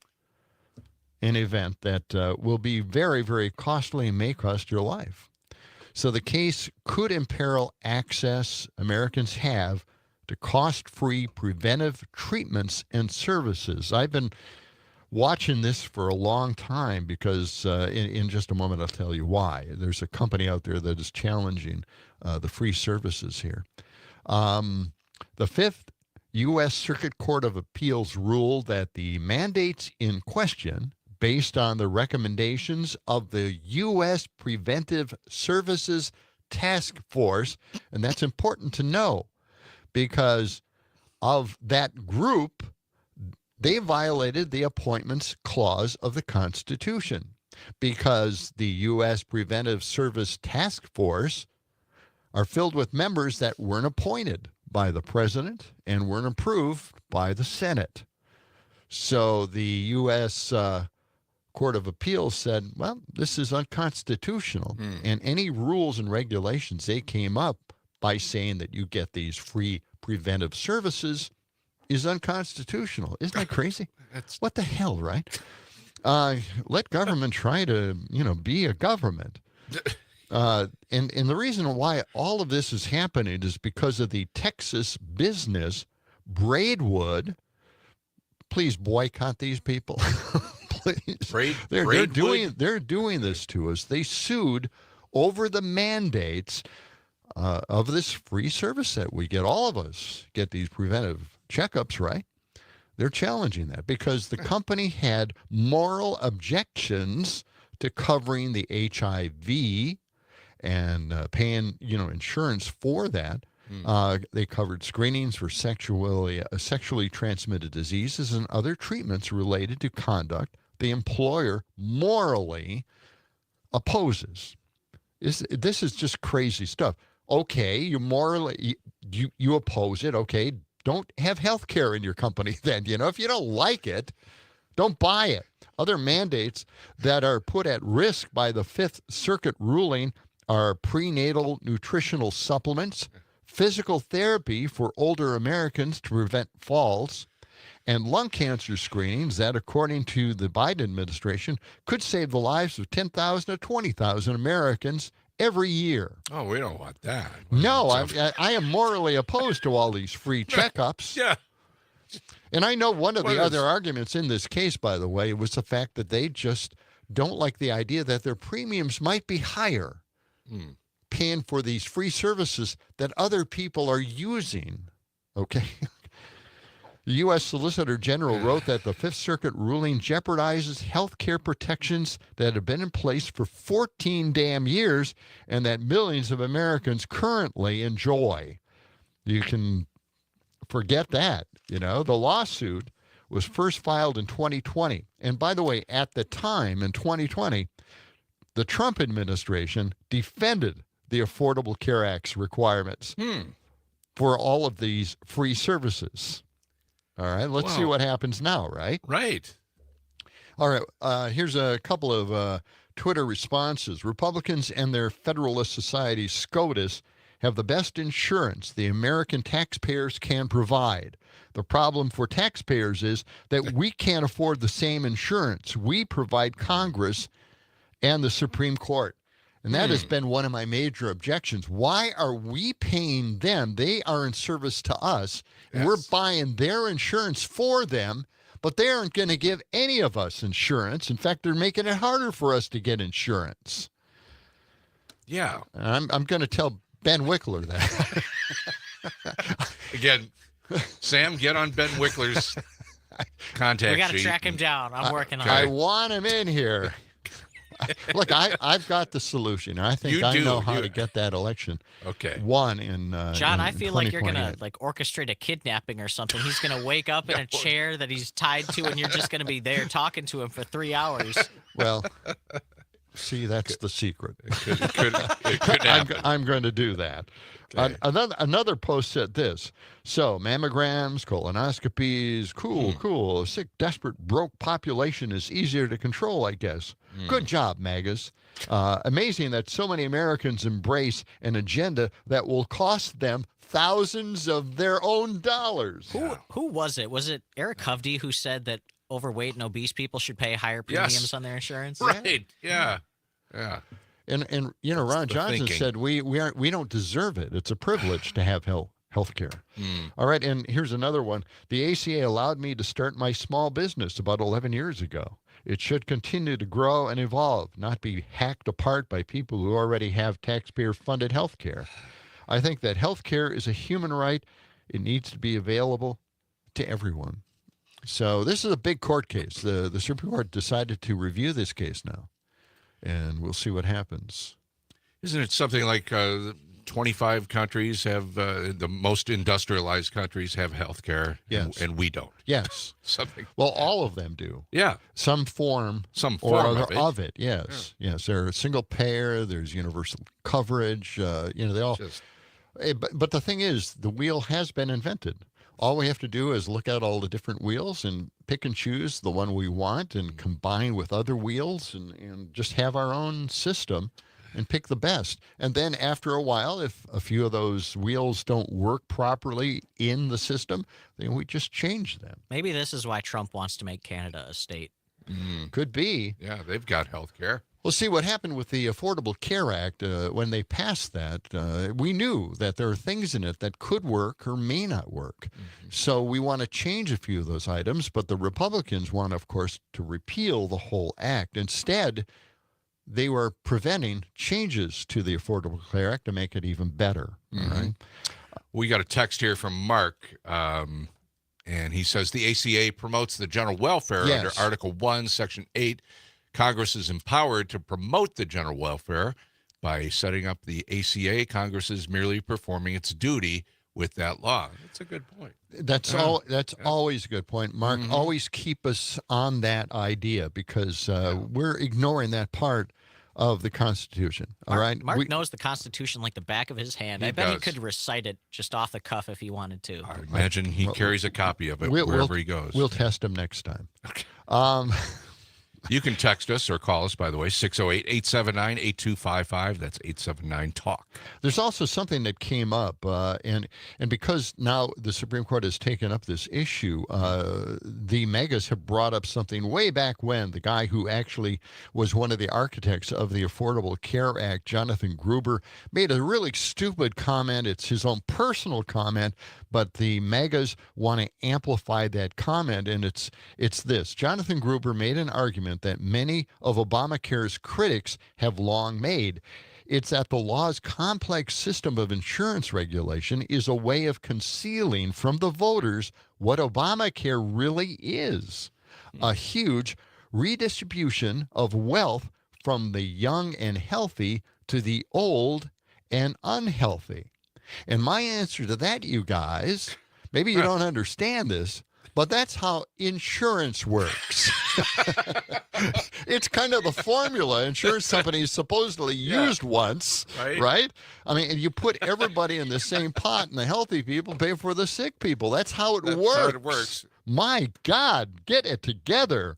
an event that will be very, very costly and may cost your life. So the case could imperil access Americans have to cost-free preventive treatments and services. I've been watching this for a long time because in just a moment I'll tell you why. There's a company out there that is challenging the free services here. The Fifth U.S. Circuit Court of Appeals ruled that the mandates in question, based on the recommendations of the U.S. Preventive Services Task Force, and that's important to know because of that group, they violated the Appointments Clause of the Constitution because the U.S. Preventive Service Task Force are filled with members that weren't appointed by the president and weren't approved by the Senate. So the U.S. Court of Appeals said, well, this is unconstitutional. And any rules and regulations they came up by saying that you get these free preventive services is unconstitutional. Isn't that crazy? What the hell, right? Let government try to, be a government. And the reason why all of this is happening is because of the Texas business Braidwood. Please boycott these people. Please. They're doing this to us. They sued over the mandates of this free service that we get. All of us get these preventive checkups, right? They're challenging that because the company had moral objections to covering the HIV and paying, insurance for that. They covered screenings for sexually transmitted diseases and other treatments related to conduct the employer morally opposes. This is just crazy stuff. Okay, you morally you oppose it. Okay, don't have health care in your company then. If you don't like it, Don't buy it. Other mandates that are put at risk by the Fifth Circuit ruling are prenatal nutritional supplements, physical therapy for older Americans to prevent falls, and lung cancer screenings that, according to the Biden administration, could save the lives of 10,000 to 20,000 Americans every year. Oh, we don't want that. No, I am morally opposed to all these free checkups. Yeah. And I know one of the other arguments in this case, by the way, was the fact that they just don't like the idea that their premiums might be higher paying for these free services that other people are using. Okay. The U.S. Solicitor General wrote that the Fifth Circuit ruling jeopardizes health care protections that have been in place for 14 damn years and that millions of Americans currently enjoy. You can forget that. You know, the lawsuit was first filed in 2020. And by the way, at the time in 2020, the Trump administration defended the Affordable Care Act's requirements for all of these free services. All right, let's see what happens now, right? Right. All right, here's a couple of Twitter responses. Republicans and their Federalist Society, SCOTUS, have the best insurance the American taxpayers can provide. The problem for taxpayers is that we can't afford the same insurance we provide Congress and the Supreme Court. And that has been one of my major objections. Why are we paying them? They are in service to us. And we're buying their insurance for them, but they aren't going to give any of us insurance. In fact, they're making it harder for us to get insurance. Yeah. And I'm going to tell Ben Wickler that. Again, Sam, get on Ben Wickler's contact sheet. We got to track him down. I'm working on it. I want him in here. Look, I've got the solution. I think I know how to get that election won in John, in I feel like you're going to 2028. orchestrate a kidnapping or something. He's going to wake up in a chair that he's tied to, and you're just going to be there talking to him for 3 hours. Well, see, that's the secret. It could happen. I'm going to do that. Okay. Another post said this. So, mammograms, colonoscopies, cool. A sick, desperate, broke population is easier to control, I guess. Good job, MAGAs. Amazing that so many Americans embrace an agenda that will cost them thousands of their own dollars. Who was it? Was it Eric Hovde who said that overweight and obese people should pay higher premiums on their insurance? Right. Yeah. And you know, Ron Johnson said we don't deserve it. It's a privilege to have health care. All right, and here's another one. The ACA allowed me to start my small business about 11 years ago. It should continue to grow and evolve, not be hacked apart by people who already have taxpayer-funded health care. I think that health care is a human right. It needs to be available to everyone. So this is a big court case. The Supreme Court decided to review this case now, and we'll see what happens. Isn't it something like 25 countries have, the most industrialized countries have health care, Yes. and we don't? Yes. Something. Well, all of them do. Yeah. Some form or other of it. Yes. Yeah. Yes. They're single payer. There's universal coverage. They all. But the thing is, the wheel has been invented. All we have to do is look at all the different wheels and pick and choose the one we want and combine with other wheels and just have our own system and pick the best. And then after a while, if a few of those wheels don't work properly in the system, then we just change them. Maybe this is why Trump wants to make Canada a state. Could be. Yeah, they've got health care. Well, see, what happened with the Affordable Care Act, when they passed that, we knew that there are things in it that could work or may not work. So we want to change a few of those items, but the Republicans want, of course, to repeal the whole act. Instead, they were preventing changes to the Affordable Care Act to make it even better. All right? We got a text here from Mark, and he says the ACA promotes the general welfare under Article 1, Section 8. Congress is empowered to promote the general welfare. By setting up the ACA, Congress is merely performing its duty with that law. That's a good point. That's always a good point, Mark. Always keep us on that idea because we're ignoring that part of the Constitution. All right, Mark knows the Constitution like the back of his hand. I bet he could recite it just off the cuff if he wanted to. I imagine he carries a copy of it wherever he goes. We'll test him next time. You can text us or call us, by the way, 608-879-8255. That's 879-TALK. There's also something that came up, and because now the Supreme Court has taken up this issue, the megas have brought up something way back when. The guy who actually was one of the architects of the Affordable Care Act, Jonathan Gruber, made a really stupid comment. It's his own personal comment, but the megas want to amplify that comment, and it's this. Jonathan Gruber made an argument that many of Obamacare's critics have long made. It's that the law's complex system of insurance regulation is a way of concealing from the voters what Obamacare really is, a huge redistribution of wealth from the young and healthy to the old and unhealthy. And my answer to that, you guys, maybe you don't understand this, but that's how insurance works. It's kind of the formula insurance companies supposedly used once, right? I mean, and you put everybody in the same pot, and the healthy people pay for the sick people. That's how it works. How it works. My God, get it together.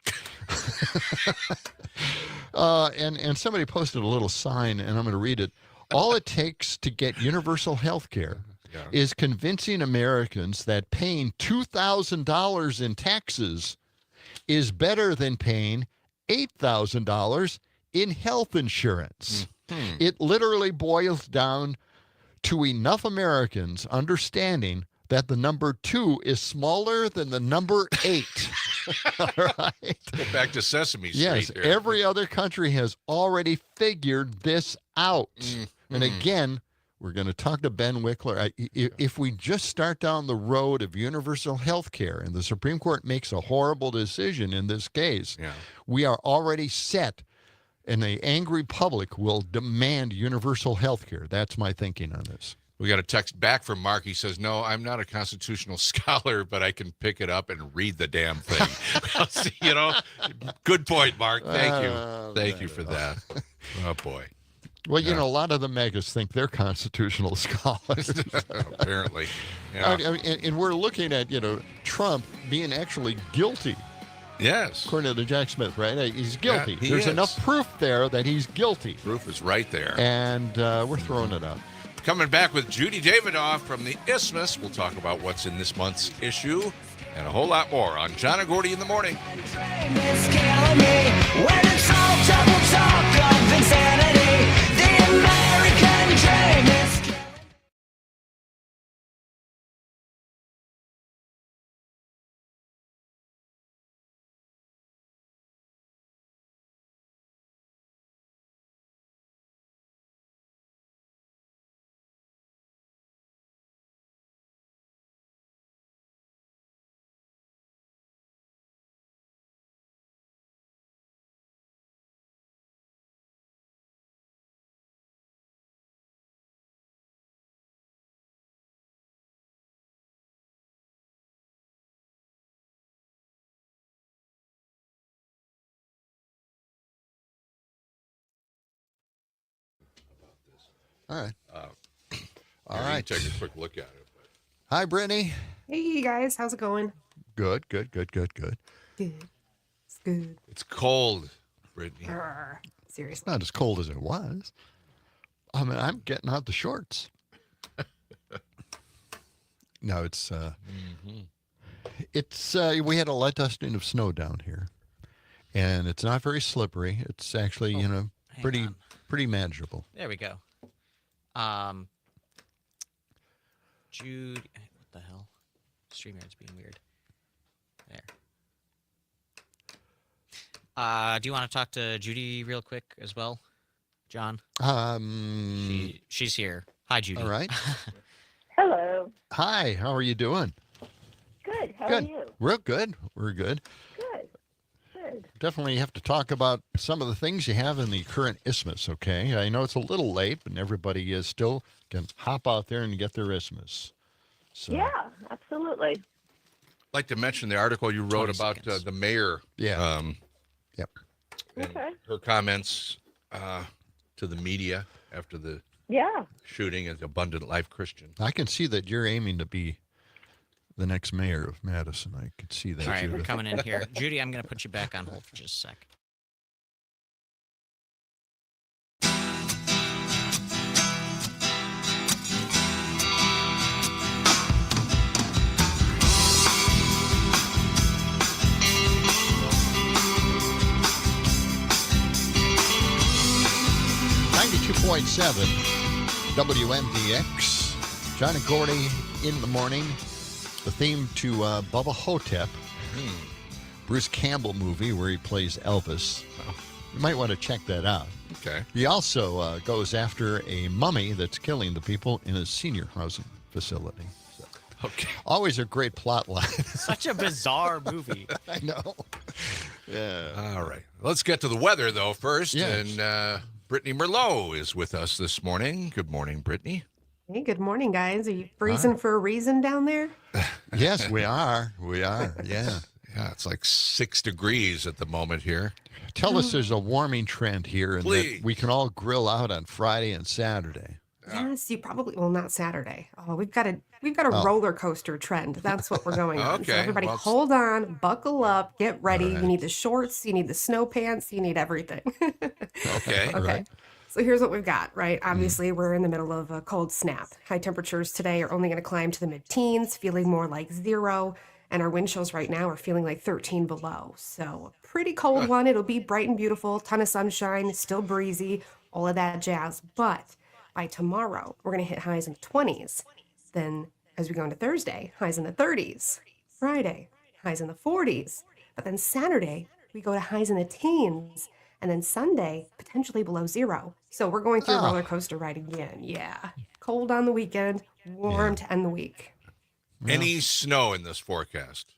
And somebody posted a little sign, and I'm going to read it. All it takes to get universal health care is convincing Americans that paying $2,000 in taxes is better than paying $8,000 in health insurance. It literally boils down to enough Americans understanding that the number 2 is smaller than the number 8. All right. Go back to Sesame Street. Yes, here. every other country has already figured this out. And again, we're going to talk to Ben Wickler. If we just start down the road of universal health care and the Supreme Court makes a horrible decision in this case, we are already set, and the angry public will demand universal health care. That's my thinking on this. We got a text back from Mark. He says, no, I'm not a constitutional scholar, but I can pick it up and read the damn thing. You know, good point, Mark. Thank you. Thank you for that. Oh, boy. Well, you know, a lot of the megas think they're constitutional scholars. Apparently. I mean, and we're looking at, Trump being actually guilty. Yes. According to Jack Smith, right? He's guilty. Yeah, There's enough proof there that he's guilty. Proof is right there. And we're throwing it out. Coming back with Judy Davidoff from the Isthmus. We'll talk about what's in this month's issue and a whole lot more on John and Gordy in the morning. All right. All right. Take a quick look at it. Hi, Brittany. Hey, guys. How's it going? Good. Good. It's good. It's cold, Brittany. Seriously. Not as cold as it was. I mean, I'm getting out the shorts. No, it's we had a light dusting of snow down here, and it's not very slippery. It's actually, pretty manageable. There we go. Jude, what the hell? StreamYard's being weird. There. Do you want to talk to Judy real quick as well, John? She's here. Hi, Judy. All right. Hello. Hi. How are you doing? Good. How Good. are you? We're good. We're good. Good. Definitely have to talk about some of the things you have in the current Isthmus, okay? I know it's a little late, but everybody is still can hop out there and get their Isthmas. So. Yeah, absolutely. I'd like to mention the article you wrote about the mayor. Yeah. Yep. Okay. Her comments to the media after the shooting as Abundant Life Christian. I can see that you're aiming to be the next mayor of Madison. I could see that. All right, we're Judith. coming in here. Judy, I'm going to put you back on hold for just a sec. .7 WMDX. John and Gordy in the morning. The theme to Bubba Hotep, Bruce Campbell movie where he plays Elvis. You might want to check that out. Okay. He also goes after a mummy that's killing the people in a senior housing facility. So, okay. Always a great plot line. Such a bizarre movie. I know. Yeah. All right. Let's get to the weather, though, first. Yes. And Brittany Merlot is with us this morning. Good morning, Brittany. Hey, good morning, guys. Are you freezing for a reason down there? Yes, we are. We are. Yeah. Yeah, it's like 6 degrees at the moment here. Tell us there's a warming trend here and Please. that we can all grill out on Friday and Saturday. Yes, you probably not Saturday. Oh, we've got a roller coaster trend. That's what we're going on. So Okay, everybody well, hold on, buckle up, get ready. You need the shorts, you need the snow pants, you need everything. Okay. Okay. Right. So here's what we've got, right? Obviously, we're in the middle of a cold snap. High temperatures today are only going to climb to the mid-teens, feeling more like 0. And our wind chills right now are feeling like 13 below. So a pretty cold one. It'll be bright and beautiful, ton of sunshine, still breezy, all of that jazz. But by tomorrow, we're going to hit highs in the 20s. Then as we go into Thursday, highs in the 30s. Friday, highs in the 40s. But then Saturday, we go to highs in the teens. And then Sunday, potentially below 0. So we're going through a roller coaster ride again. Yeah. Cold on the weekend, warm to end the week. Any snow in this forecast?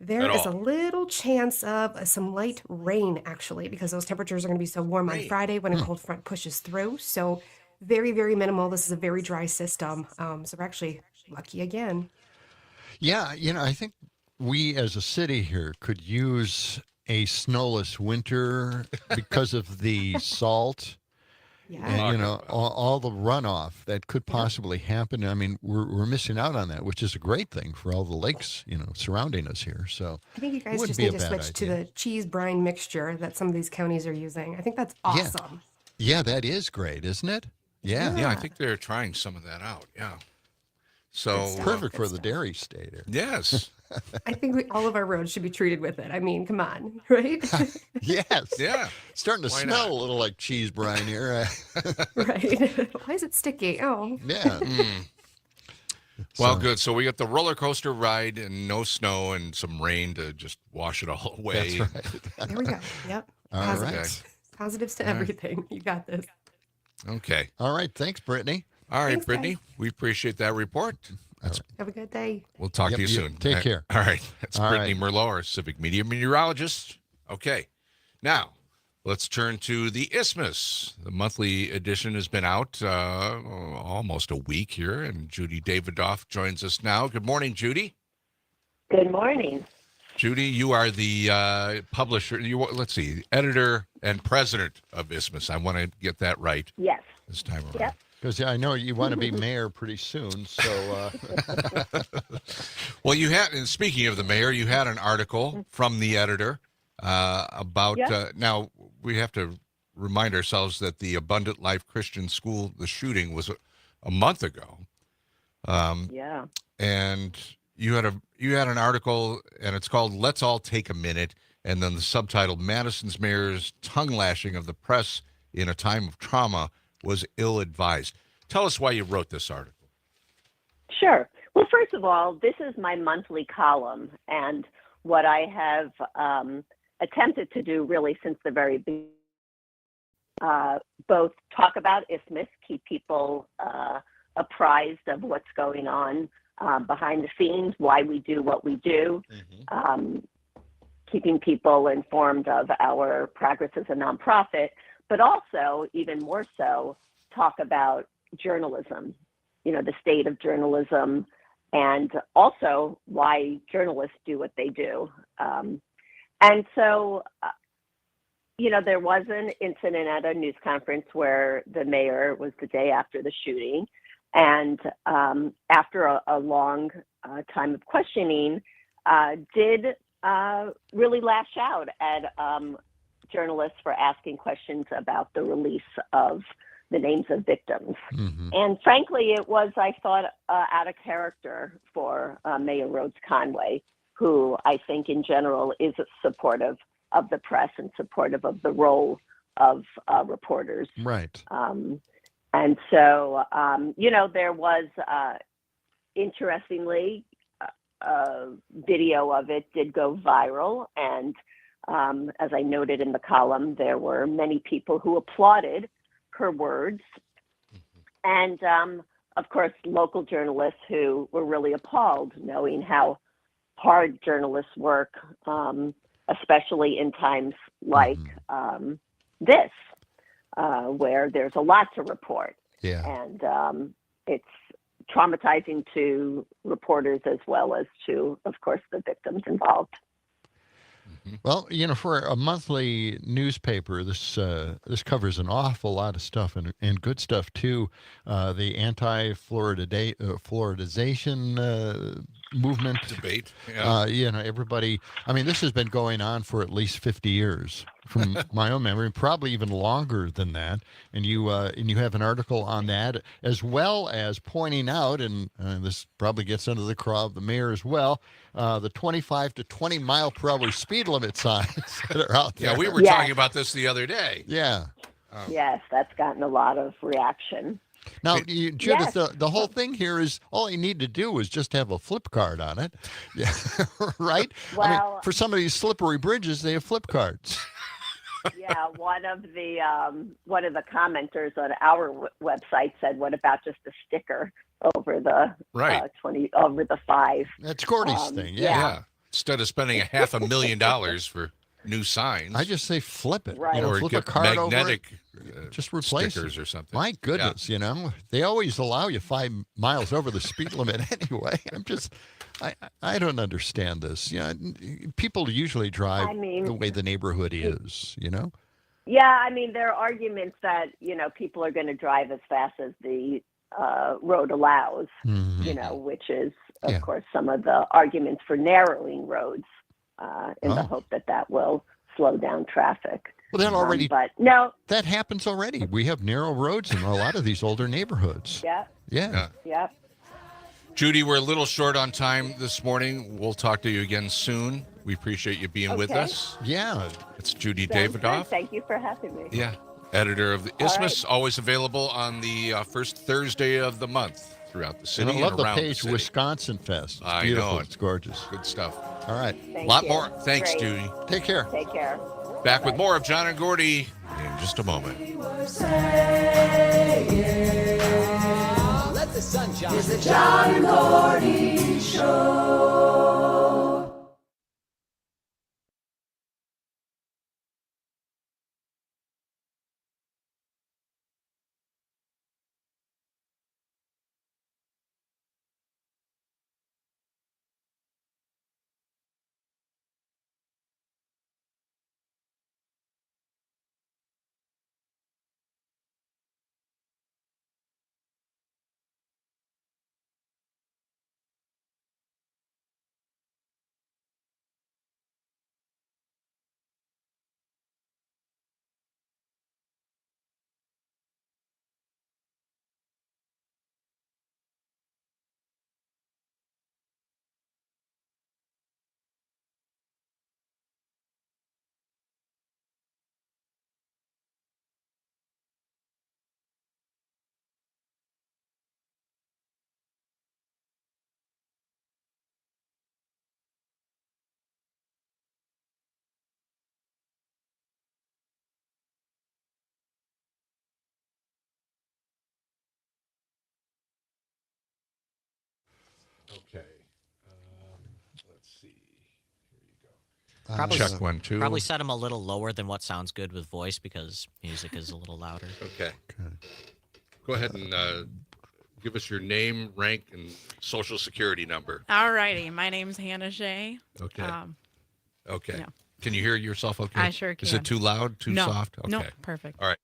There At is all? a little chance of some light rain, actually, because those temperatures are going to be so warm on Friday when a cold front pushes through. So very, very minimal. This is a very dry system. So we're actually lucky again. Yeah, I think we as a city here could use a snowless winter because of the salt. Yeah. And, all the runoff that could possibly happen. I mean, we're missing out on that, which is a great thing for all the lakes, surrounding us here. So I think you it guys wouldn't just be need a to bad switch to idea. the cheese brine mixture that some of these counties are using. I think that's awesome. Yeah, that is great, isn't it? Yeah. Yeah, I think they're trying some of that out. Yeah. So Perfect for the dairy state. yes. I think all of our roads should be treated with it. I mean, come on, right? Yes. Yeah. Starting to Why smell not? a little like cheese brine here. Right. Why is it sticky? Oh. Yeah. Well, So- good. So we got the roller coaster ride and no snow and some rain to just wash it all away. That's right. There we go. Yep. All Positives. Positives to everything. You got this. Okay. All right. Thanks, Brittany. All right, Thanks, Brittany. guys. We appreciate that report. Have a good day. We'll talk Yep, to you you- soon. take care. All right. That's All Brittany right. Merlot, our civic media meteorologist. Okay. Now, let's turn to the Isthmus. The monthly edition has been out almost a week here, and Judy Davidoff joins us now. Good morning, Judy. Good morning. Judy, you are the publisher. Let's see, editor and president of Isthmus. I want to get that right Yes. this time around. Yep. Because I know you want to be mayor pretty soon. So, Well, you had, and speaking of the mayor, you had an article from the editor about, Yep. now we have to remind ourselves that the Abundant Life Christian School, the shooting was a month ago. Yeah. And you had an article, and it's called "Let's All Take a Minute," and then the subtitle: "Madison's mayor's tongue lashing of the press in a time of trauma was ill-advised." Tell us why you wrote this article. Sure. Well, first of all, this is my monthly column, and what I have attempted to do really since the very beginning, both talk about Isthmus, keep people apprised of what's going on behind the scenes, why we do what we do, keeping people informed of our progress as a nonprofit, but also, even more so, talk about journalism, the state of journalism, and also why journalists do what they do. And so, there was an incident at a news conference where the mayor was the day after the shooting, and after a long time of questioning, did really lash out at journalists for asking questions about the release of the names of victims. And frankly, it was, I thought, out of character for Mayor Rhodes Conway, who I think in general is supportive of the press and supportive of the role of reporters. Right. And so, there was, interestingly, a video of it did go viral. And as I noted in the column, there were many people who applauded her words. And of course, local journalists who were really appalled, knowing how hard journalists work, especially in times like this, where there's a lot to report. Yeah. And it's traumatizing to reporters as well as to, of course, the victims involved. Well, for a monthly newspaper, this covers an awful lot of stuff and good stuff too. The anti-fluoridization movement debate. Everybody. I mean, this has been going on for at least 50 years, from my own memory, probably even longer than that. And you have an article on that, as well as pointing out, and this probably gets under the craw of the mayor as well, the 25 to 20 mile per hour speed limit signs that are out there. Yeah, we were talking about this the other day. Yeah. Yes, that's gotten a lot of reaction. Now, Judith, the whole thing here is all you need to do is just have a flip card on it. Yeah, right? Well, for some of these slippery bridges, they have flip cards. Yeah, one of the commenters on our website said, "What about just a sticker over the 20 over the 5?" That's Gordy's thing. Yeah. Instead of spending $500,000 for new signs, I just say flip it. Right. or Flip get a card magnetic over it. Just replace stickers it. or something. My goodness, they always allow you 5 miles over the speed limit anyway. I don't understand this. People usually drive the way the neighborhood is. Yeah, I mean, there are arguments that people are going to drive as fast as the road allows. Which is of course some of the arguments for narrowing roads in the hope that will slow down traffic. Well, that already, but no, that happens already. We have narrow roads in a lot of these older neighborhoods. Yeah. Judy, we're a little short on time this morning. We'll talk to you again soon. We appreciate you being with us. Yeah. It's Judy Sounds Davidoff. good. Thank you for having me. Yeah. Editor of the Isthmus, always available on the first Thursday of the month throughout the city And I love the around page, the city. Wisconsin Fest. It's I beautiful. know. It's gorgeous. Good stuff. All right. A lot more. Thanks, Great. Judy. Take care. Take care. Back with more of John and Gordy in just a moment. Let the sun shine. It's the John and Gordy Show. Okay. Let's see. Here you go. Probably, Check 1, 2. Probably set them a little lower than what sounds good with voice because music is a little louder. Okay. Go ahead and give us your name, rank, and social security number. All righty. My name's Hannah Shea. Okay. Okay. yeah. Can you hear yourself okay? I sure Is can. it too loud, too soft? Okay. No, perfect. All right.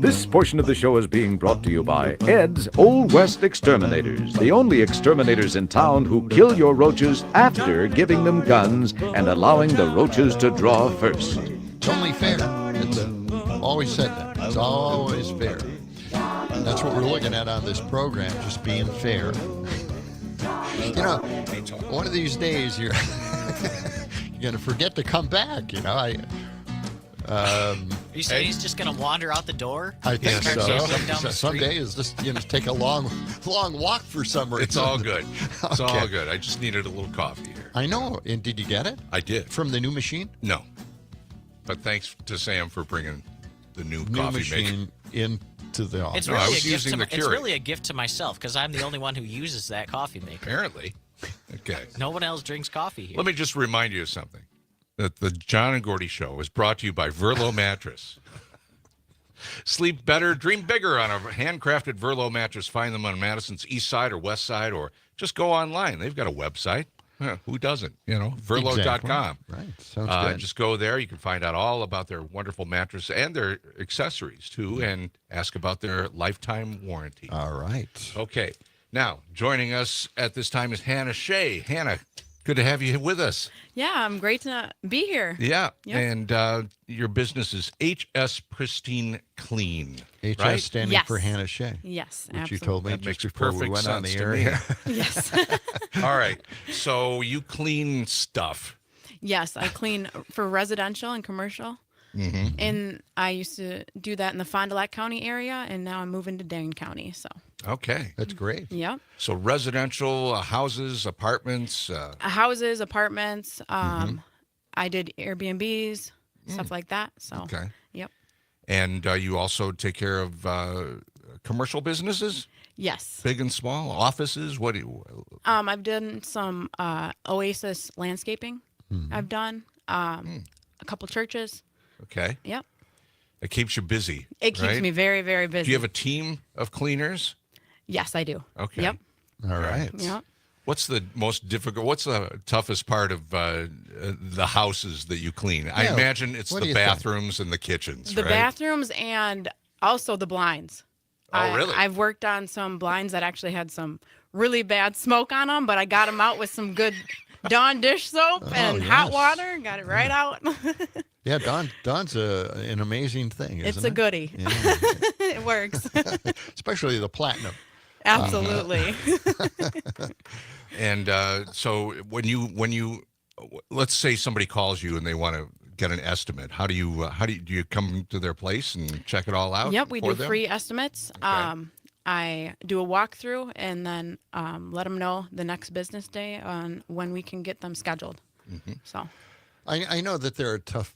This portion of the show is being brought to you by Ed's Old West Exterminators, the only exterminators in town who kill your roaches after giving them guns and allowing the roaches to draw first. It's only fair. It's always said that. It's always fair. And that's what we're looking at on this program, just being fair. You know, one of these days you're going to forget to come back, you know. Are you saying he's just going to wander out the door? I think Start gambling down so. the Some street? days just take a long walk for some reason. It's all good. It's Okay. all good. I just needed a little coffee here. I know. And did you get it? I did. From the new machine? No. But thanks to Sam for bringing the new coffee machine into the office. It's No, really, I a was gift using to, the it's Keurig. really a gift to myself because I'm the only one who uses that coffee maker. Apparently. Okay. No one else drinks coffee here. Let me just remind you of something. That the John and Gordy Show is brought to you by Verlo Mattress. Sleep better, dream bigger on a handcrafted Verlo mattress. Find them on Madison's east side or west side, or just go online. They've got a website. Who doesn't? You know, Verlo.com. Right. Sounds good. Just go there. You can find out all about their wonderful mattress and their accessories, too, and ask about their lifetime warranty. All right. Okay. Now, joining us at this time is Hannah Shea. Hannah, good to have you with us. Yeah, I'm great to be here. Yeah. Yep. And your business is HS Pristine Clean. HS right? standing for Hannah Shea. Yes, which absolutely. you told me That just makes before we perfect went on the sense to air me. here. Yes. All right. So you clean stuff. Yes, I clean for residential and commercial. Mm-hmm. And I used to do that in the Fond du Lac County area, and now I'm moving to Dane County. So. Okay. That's great. Yep. So residential, houses, apartments. Houses, apartments. I did Airbnbs, stuff like that. So. Okay. Yep. And you also take care of commercial businesses? Yes. Big and small? Offices? What do you... I've done some Oasis landscaping. I've done a couple churches. Okay. Yep. It keeps you busy. It keeps right? me very, very busy. Do you have a team of cleaners? Yes, I do. Okay. Yep. All right. Yep. What's the most difficult? What's the toughest part of the houses that you clean? I Yeah, imagine it's what do the you think? bathrooms and the kitchens, The right? bathrooms and also the blinds. Oh, really? I've worked on some blinds that actually had some really bad smoke on them, but I got them out with some good Dawn dish soap and hot yes. water. Got it right out. Yeah, Dawn's an amazing thing, isn't It's it? a goodie. Yeah. It works. Especially the platinum. Absolutely. And so when you let's say somebody calls you and they want to get an estimate, do you come to their place and check it all out? Yep, we for do them? free estimates. I do a walkthrough and then let them know the next business day on when we can get them scheduled. Mm-hmm. So I know that there are tough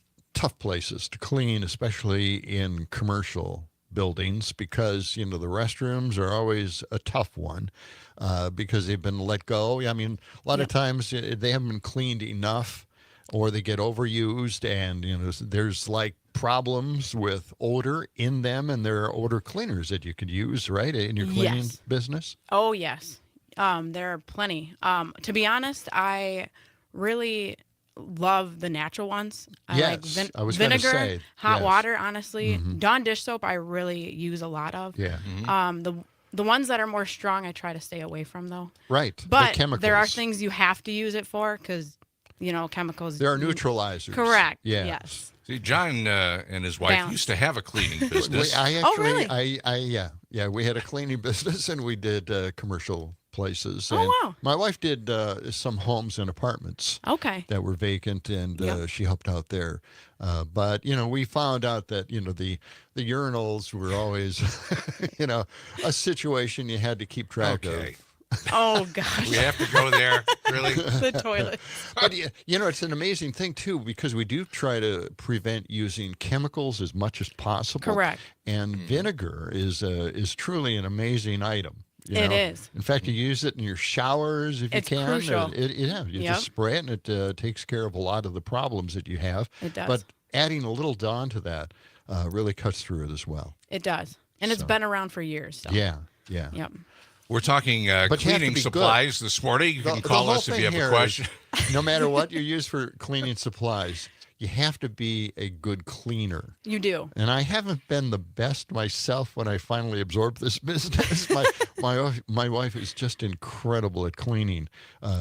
places to clean, especially in commercial buildings, because the restrooms are always a tough one because they've been let go. I mean, a lot of times they haven't been cleaned enough, or they get overused, and there's like problems with odor in them, and there are odor cleaners that you could use, right, in your cleaning Yes. business. Oh, yes. There are plenty. To be honest, I really love the natural ones. I like Yes, I was gonna vinegar, say, hot yes. water, honestly. Mhm. Dawn dish soap I really use a lot of. Yeah. The ones that are more strong I try to stay away from, though. Right. The But chemicals. there are things you have to use it for because, chemicals. There are neutralizers. Correct. Yeah. Yes. See, John and his wife Balance. used to have a cleaning business. I actually, really? yeah, we had a cleaning business and we did commercial places. Oh, And wow. My wife did some homes and apartments Okay. that were vacant, and Yep. she helped out there. But we found out that the urinals were always a situation you had to keep track Okay. of. Oh, gosh. We have to go there, really? The toilet. But it's an amazing thing too, because we do try to prevent using chemicals as much as possible. Correct. And vinegar is truly an amazing item. It is. In fact, you use it in your showers if It's you can. crucial. You Yep. just spray it, and it takes care of a lot of the problems that you have. It does. But adding a little Dawn to that really cuts through it as well. It does. And it's So. been around for years. So. Yeah. Yep. We're talking But you have to cleaning be good. supplies this morning. You can call whole us if thing you have a here question. is, no matter what you use for cleaning supplies, you have to be a good cleaner. You do. And I haven't been the best myself when I finally absorbed this business. My wife is just incredible at cleaning.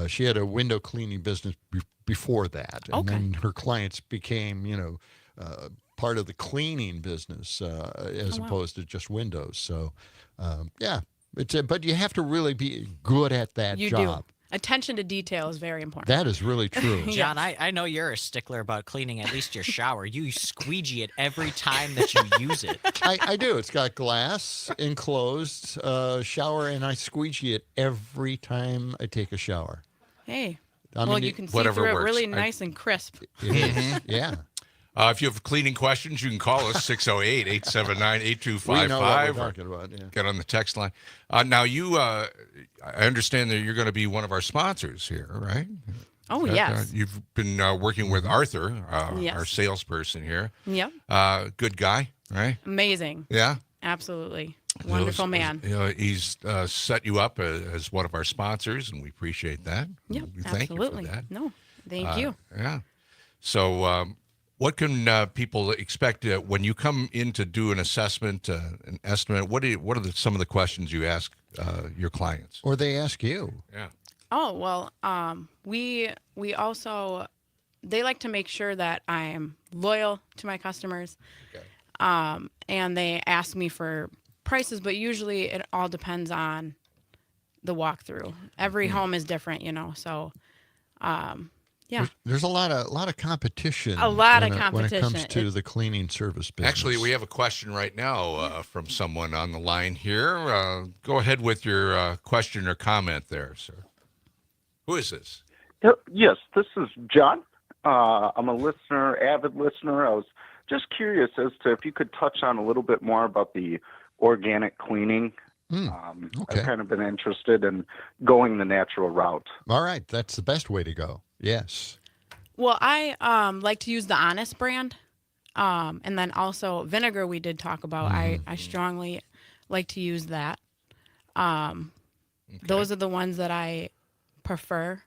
She had a window cleaning business before that, and then her clients became, part of the cleaning business as opposed to just windows. So, but you have to really be good at that You job. do. Attention to detail is very important. That is really true. John, I know you're a stickler about cleaning at least your shower. You squeegee it every time that you use it. I do. It's got glass enclosed shower, and I squeegee it every time I take a shower. Hey. I Well, mean, you can see whatever through it works. really nice and crisp. Yeah. If you have cleaning questions, you can call us 608-879-8255. We know what we're talking about. Yeah. Get on the text line. Now, I understand that you're going to be one of our sponsors here, right? Oh, yes. You've been working with Arthur, Yes. our salesperson here. Yep. Good guy, right? Amazing. Yeah. Absolutely. Wonderful man. He's set you up as one of our sponsors, and we appreciate that. Yep, We thank absolutely. you for that. No, thank you. Yeah. So what can people expect when you come in to do an assessment, an estimate? What are some of the questions you ask your clients? Or they ask you. Yeah. Oh, well, we also, they like to make sure that I am loyal to my customers. Okay. And they ask me for prices, but usually it all depends on the walkthrough. Every home is different, so yeah. There's a lot of competition. A lot of when it competition. comes to the cleaning service business. Actually, we have a question right now from someone on the line here. Go ahead with your question or comment there, sir. Who is this? Yes, this is John. I'm a listener, avid listener. I was just curious as to if you could touch on a little bit more about the organic cleaning. Okay. I've kind of been interested in going the natural route. All right, that's the best way to go. Yes. Well, I like to use the Honest brand. And then also vinegar we did talk about. I strongly like to use that. Those are the ones that I prefer.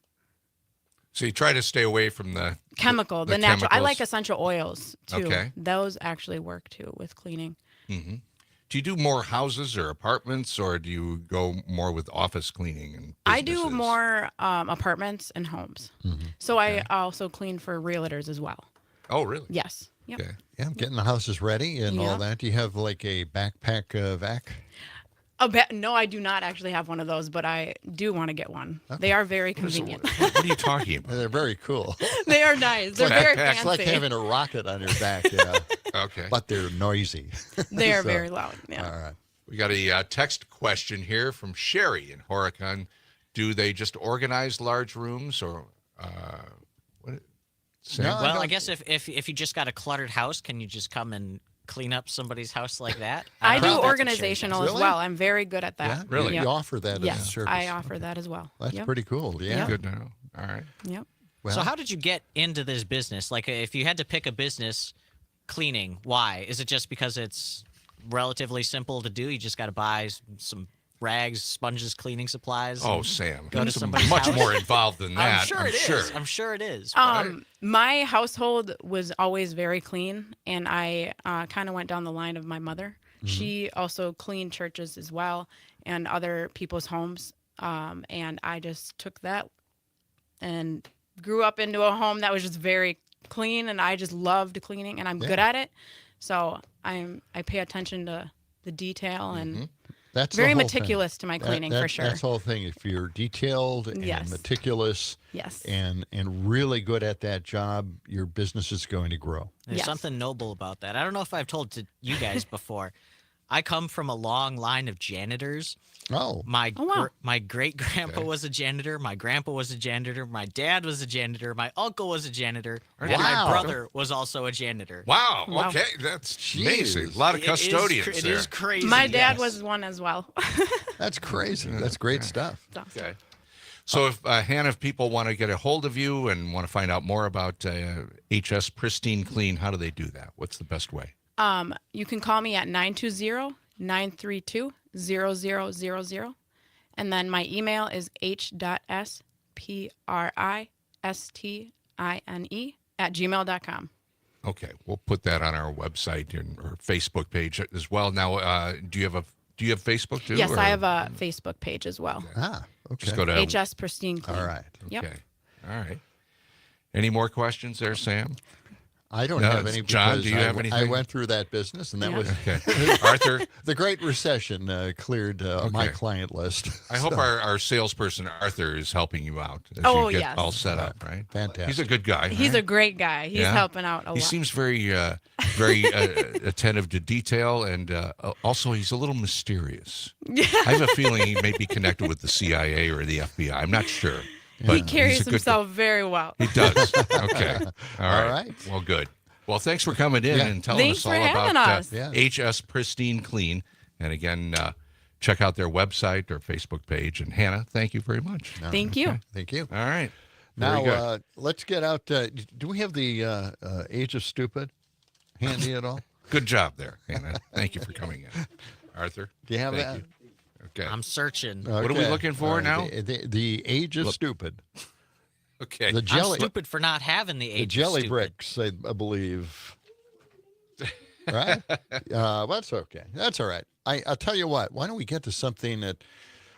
So you try to stay away from the Chemical, the natural. I like essential oils too. Okay. Those actually work too with cleaning. Mm-hmm. Do you do more houses or apartments, or do you go more with office cleaning and I do more apartments and homes. So I also clean for realtors as well. Oh, really? Yes. Yep. Okay. Yeah, getting the houses ready and all Yeah. that. Do you have like a backpack vac? No, I do not actually have one of those, but I do want to get one. They are very convenient. What are you talking about? They're very cool. They are nice. They're very fancy. It's like having a rocket on your back, Okay. But they're noisy. They are So, very loud. Yeah. All right. We got a text question here from Sherry in Horicon. Do they just organize large rooms, or what? Sam? Well, I guess if you just got a cluttered house, can you just come and clean up somebody's house like that? I do don't know if that's what Sherry organizational does. as well. I'm very good at that. Yeah, Really? You offer that as a Yes, service. I offer that as well. That's Yep. pretty cool. Yeah. Good to know. All right. Yep. Well, So how did you get into this business? Like, if you had to pick a business, cleaning, why? Is it just because it's relatively simple to do? You just got to buy some rags, sponges, cleaning supplies? Oh, and Sam, go to it's somebody's much house? more involved than that. I'm sure it is. I'm sure it is. My household was always very clean, and I kind of went down the line of my mother. She also cleaned churches as well and other people's homes, and I just took that and grew up into a home that was just very clean, and I just loved cleaning, and I'm good at it. So I pay attention to the detail and That's the very whole meticulous thing. to my cleaning for sure. That's the whole thing. If you're detailed and Yes. meticulous Yes. and really good at that job, your business is going to grow. There's something noble about that. I don't know if I've told to you guys before. I come from a long line of janitors. Oh. My great grandpa was a janitor. My grandpa was a janitor. My dad was a janitor. My uncle was a janitor. And my brother was also a janitor. Wow. Okay. That's amazing. A lot of custodians It there. is crazy. My dad was one as well. That's crazy. That's great stuff. Okay. So if Hannah, if people want to get a hold of you and want to find out more about HS Pristine Clean, how do they do that? What's the best way? You can call me at 920-932-0000. And then my email is h.spristine@gmail.com. Okay, we'll put that on our website or Facebook page as well. Now, do you have Facebook too? Yes, or- I have a Facebook page as well. Ah, okay. Just go to HS Pristine Clean. All right. Yep. Okay. All right. Any more questions there, Sam? I don't No, have any. John, because do you have I anything? went through that business, and that was Okay. Arthur? The Great Recession cleared my client list. I hope So, our salesperson, Arthur, is helping you out as Oh, you get yes. all set up, right? Fantastic. He's a good guy. He's right? a great guy. He's Yeah? helping out a lot. He seems very attentive to detail, and also he's a little mysterious. I have a feeling he may be connected with the CIA or the FBI. I'm not sure. But He carries he's a good himself very well. He does. Okay. All right. right. Well, good. Well, thanks for coming in and telling Thanks us all for having about us. Yeah. HS Pristine Clean. And again, check out their website or Facebook page. And Hannah, thank you very much. Thank you. Thank you. All right. Very good. Now, let's get out. Do we have the Age of Stupid handy at all? Good job there, Hannah. Thank you for coming in. Arthur? Do you have thank that? you. Okay. I'm searching. What are we looking for All right. now? The Age of Stupid. Okay. The jelly. I'm stupid for not having the age The of jelly stupid. bricks, I believe. Right? Well, that's okay. That's all right. I'll tell you what. Why don't we get to something that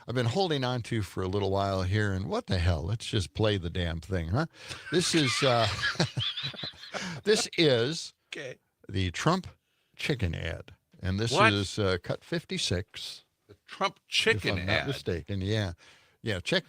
I've been holding on to for a little while here? And what the hell? Let's just play the damn thing, huh? This is this is Okay. the Trump chicken ad, and this What? is cut 56. The Trump If chicken I'm ad. not mistaken, yeah. Check.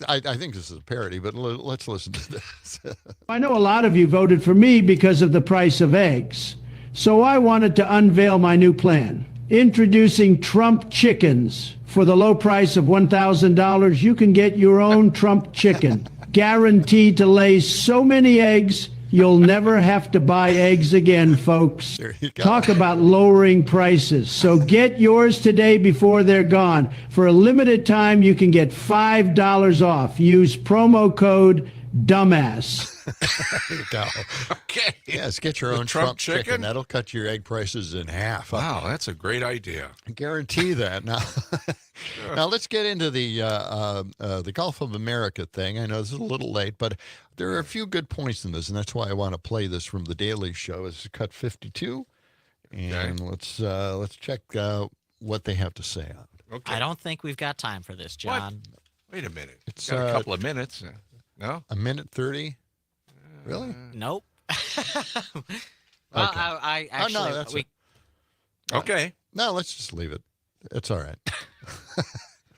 I think this is a parody, but let's listen to this. I know a lot of you voted for me because of the price of eggs. So I wanted to unveil my new plan. Introducing Trump chickens. For the low price of $1,000, you can get your own Trump chicken. Guaranteed to lay so many eggs, you'll never have to buy eggs again, folks. There you go. Talk about lowering prices. So get yours today before they're gone. For a limited time, you can get $5 off. Use promo code DUMBASS. There you go. Okay. Yes, get your The own Trump Trump chicken. chicken? That'll cut your egg prices in half. Wow, that's a great idea. I guarantee that. Now, now let's get into the Gulf of America thing. I know this is a little late, but there are a few good points in this, and that's why I want to play this from the Daily Show. It's cut 52, and let's check what they have to say on it. Okay. I don't think we've got time for this, John. Wait a minute. It's, Got a couple of minutes. No? A minute 30. Really? Nope. Well, Okay. I actually no, that's we, Okay. No, let's just leave it. It's all right.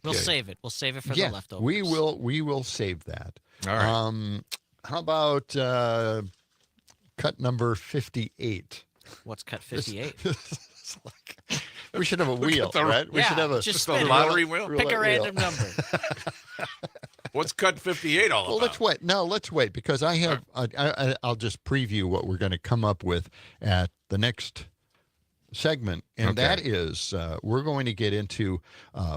we'll Okay. save it. We'll save it for Yeah, the leftovers. we will save that. All right. How about cut number 58? What's cut 58? We should have a wheel, right? We should have a just a spin it. lottery wheel. Pick a random number. What's cut 58 all Well, about? let's wait. No, let's wait because I have. I'll just preview what we're going to come up with at the next segment, and Okay. that is we're going to get into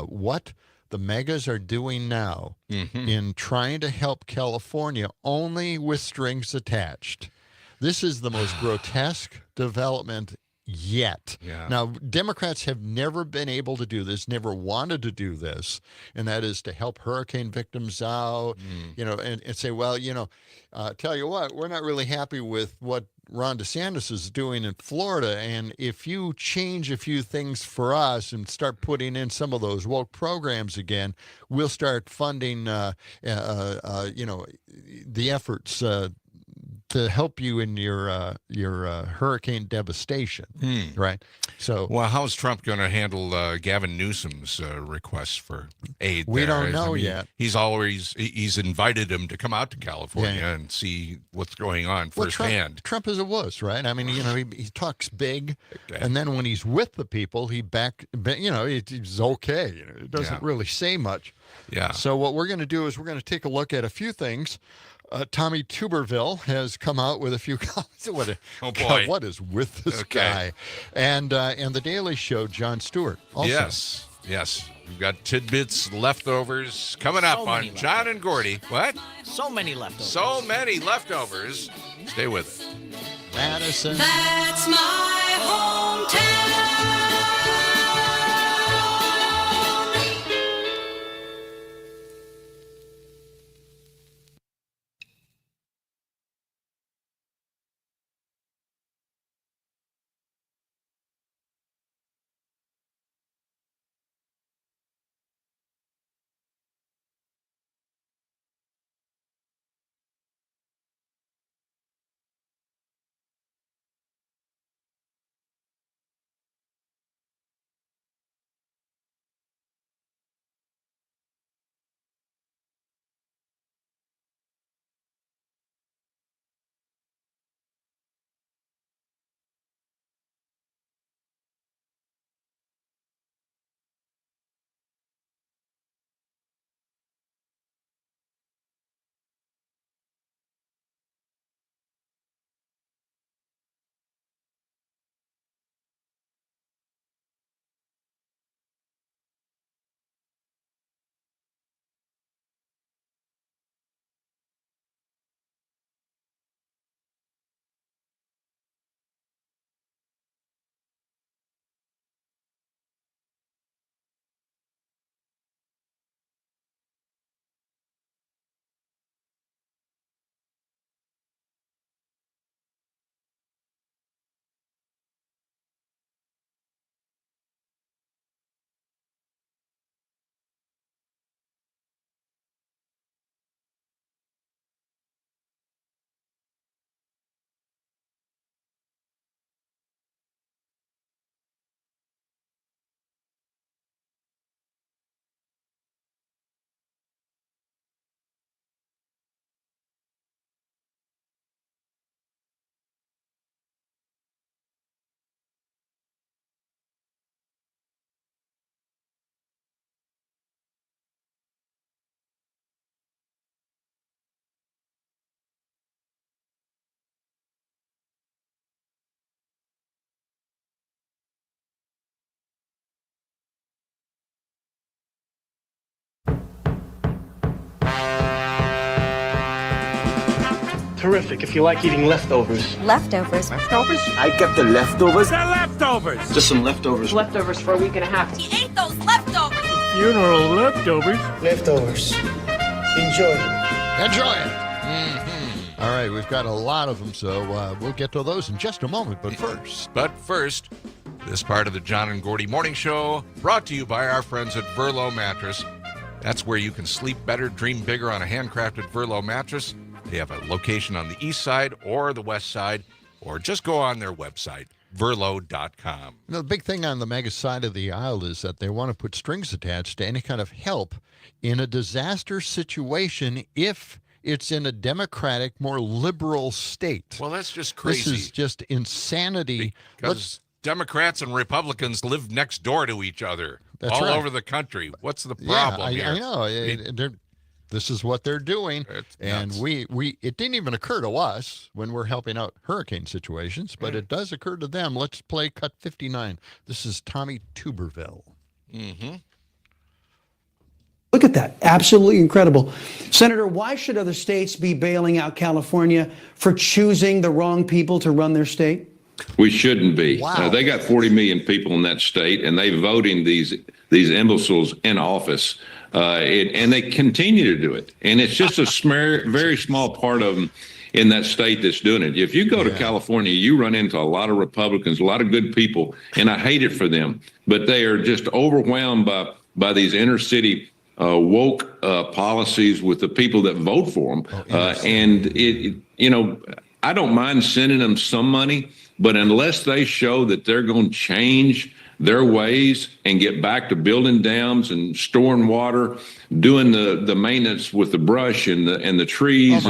what the megas are doing now in trying to help California, only with strings attached. This is the most grotesque development yet. Yeah. Now, Democrats have never been able to do this, never wanted to do this, and that is to help hurricane victims out, and say, well, tell you what, we're not really happy with what Ron DeSantis is doing in Florida, and if you change a few things for us and start putting in some of those woke programs again, we'll start funding, the efforts to help you in your hurricane devastation, right? So, well, how's Trump going to handle Gavin Newsom's request for aid? We there? don't know yet. He's invited him to come out to California Yeah. and see what's going on well, firsthand. Trump is a wuss, right? I mean, he talks big, and then when he's with the people, he's okay. He doesn't really say much. Yeah. So what we're going to do is we're going to take a look at a few things. Tommy Tuberville has come out with a few comments. Oh, boy. What is with this guy? And the Daily Show, Jon Stewart. Also. Yes. We've got tidbits, leftovers coming up on John and Gordy. What? So many leftovers. So many leftovers. Stay with it. Madison. That's my hometown. Terrific if you like eating leftovers. Leftovers. Leftovers? I kept the leftovers. The leftovers. Just some leftovers. Leftovers for a week and a half. He ate those leftovers. Funeral leftovers. Leftovers. Enjoy. Enjoy it. All right, we've got a lot of them, so we'll get to those in just a moment. But first, this part of the John and Gordy Morning Show brought to you by our friends at Verlo Mattress. That's where you can sleep better, dream bigger on a handcrafted Verlo mattress. They have a location on the east side or the west side, or just go on their website, verlo.com. The big thing on the mega side of the aisle is that they want to put strings attached to any kind of help in a disaster situation if it's in a democratic, more liberal state. Well, that's just crazy. This is just insanity. Because Democrats and Republicans live next door to each other all over the country. What's the problem here? I know. This is what they're doing. And it didn't even occur to us when we're helping out hurricane situations, but it does occur to them. Let's play cut 59. This is Tommy Tuberville. Mm-hmm. Look at that. Absolutely incredible. Senator, why should other states be bailing out California for choosing the wrong people to run their state? We shouldn't be. Wow. They got 40 million people in that state, and they voting these imbeciles in office, and they continue to do it. And it's just a very small part of them in that state that's doing it. If you go to California, you run into a lot of Republicans, a lot of good people, and I hate it for them. But they are just overwhelmed by these inner city woke policies with the people that vote for them. I don't mind sending them some money, but unless they show that they're going to change their ways and get back to building dams and storing water, doing the maintenance with the brush and the trees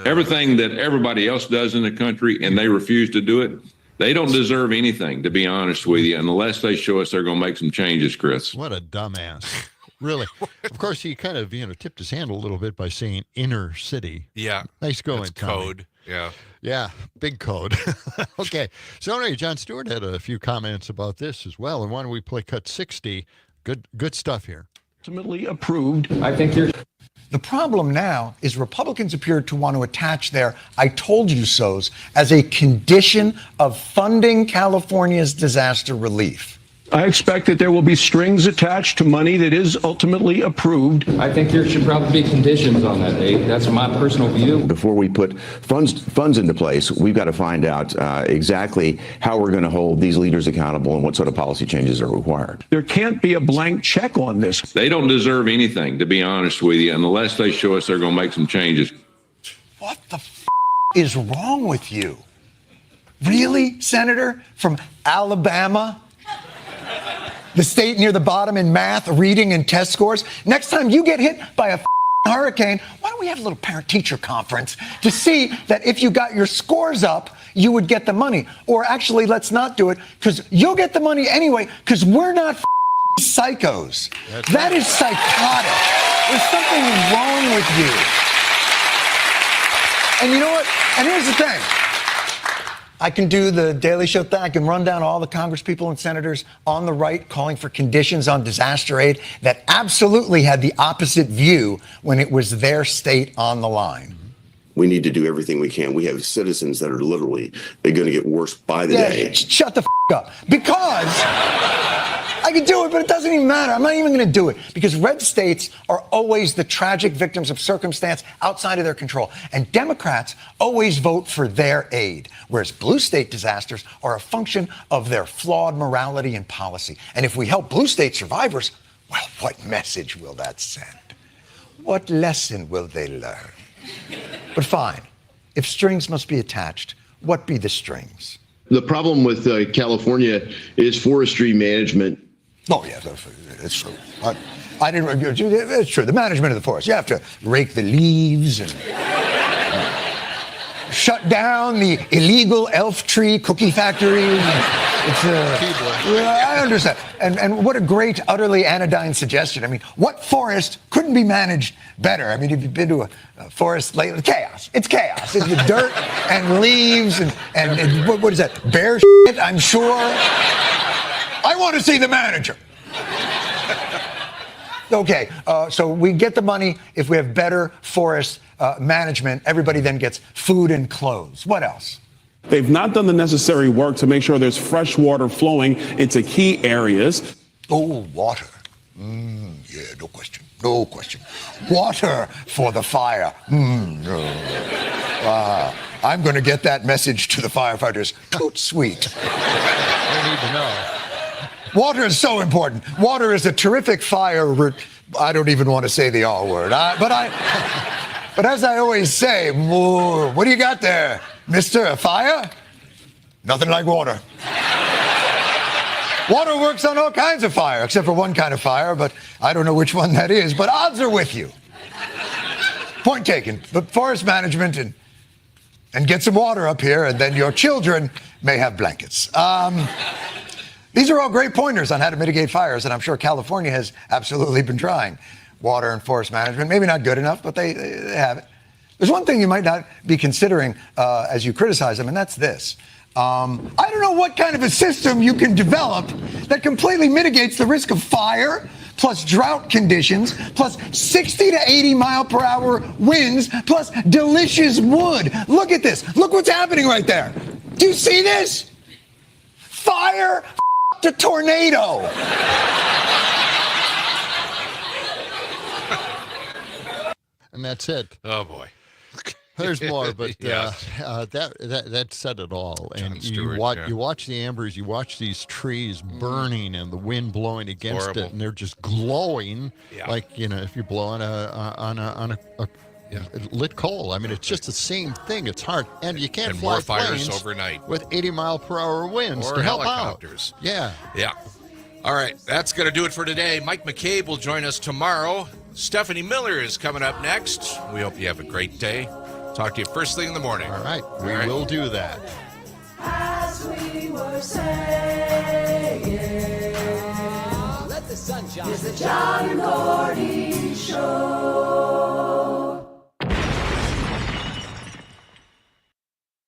everything that everybody else does in the country, and they refuse to do it, they don't deserve anything, to be honest with you, unless they show us they're going to make some changes, Chris. What a dumbass. Really. Of course, he kind of, tipped his hand a little bit by saying inner city. Yeah. Nice going, That's Tommy. code. Yeah. Yeah, big code. Okay. So anyway, John Stewart had a few comments about this as well. And why don't we play cut 60? Good stuff here. Ultimately approved. I think you're... The problem now is Republicans appear to want to attach their I told you so's as a condition of funding California's disaster relief. I expect that there will be strings attached to money that is ultimately approved. I think there should probably be conditions on that, Dave. That's my personal view. Before we put funds into place, we've got to find out exactly how we're going to hold these leaders accountable and what sort of policy changes are required. There can't be a blank check on this. They don't deserve anything, to be honest with you, unless they show us they're going to make some changes. What the is wrong with you? Really, Senator from Alabama? The state near the bottom in math, reading, and test scores. Next time you get hit by a hurricane, why don't we have a little parent-teacher conference to see that if you got your scores up, you would get the money? Or actually, let's not do it, because you'll get the money anyway, because we're not psychos. That is psychotic. There's something wrong with you. And you know what? And here's the thing. I can do the Daily Show thing. I can run down all the congresspeople and senators on the right calling for conditions on disaster aid that absolutely had the opposite view when it was their state on the line. We need to do everything we can. We have citizens that are literally, they're going to get worse by the day. Shut the up. Because I can do it, but it doesn't even matter. I'm not even going to do it because red states are always the tragic victims of circumstance outside of their control. And Democrats always vote for their aid, whereas blue state disasters are a function of their flawed morality and policy. And if we help blue state survivors, well, what message will that send? What lesson will they learn? But fine, if strings must be attached, what be the strings? The problem with California is forestry management. Oh, yeah, it's true. I didn't. It's true. The management of the forest. You have to rake the leaves and shut down the illegal elf tree cookie factories. I understand. And what a great, utterly anodyne suggestion. I mean, what forest couldn't be managed better? I mean, if you've been to a forest lately, chaos. It's chaos. It's the dirt and leaves and what is that? Bear shit, I'm sure. I want to see the manager. Okay, so we get the money if we have better forests management, everybody then gets food and clothes. What else? They've not done the necessary work to make sure there's fresh water flowing into key areas. Oh, water. Yeah, no question. No question. Water for the fire. No. I'm going to get that message to the firefighters. Toot sweet. They need to know. Water is so important. Water is a terrific fire. I don't even want to say the R word. But as I always say, what do you got there, mister? A fire? Nothing like water. Water works on all kinds of fire, except for one kind of fire, but I don't know which one that is, but odds are with you. Point taken. But forest management and get some water up here, and then your children may have blankets. These are all great pointers on how to mitigate fires, and I'm sure California has absolutely been trying. Water and forest management, maybe not good enough, but they have it. There's one thing you might not be considering as you criticize them, and that's this. I don't know what kind of a system you can develop that completely mitigates the risk of fire, plus drought conditions, plus 60 to 80 mile per hour winds, plus delicious wood. Look at this. Look what's happening right there. Do you see this? Fire to tornado. And that's it. Oh boy. There's more, but Yeah. that said it all. And Stewart, you watch the embers, you watch these trees burning and the wind blowing against Horrible. it, and they're just glowing, Yeah. like if you blow on a lit coal. I mean, it's just the same thing. It's hard, and you can't And fly more fires planes overnight. with 80 mile per hour winds Or to help helicopters. out. Yeah. Yeah. All right, that's going to do it for today. Mike McCabe will join us tomorrow. Stephanie Miller is coming up next. We hope you have a great day. Talk to you first thing in the morning. All right, we will do that. As we were saying, let the sun shine. It's the John and Gordy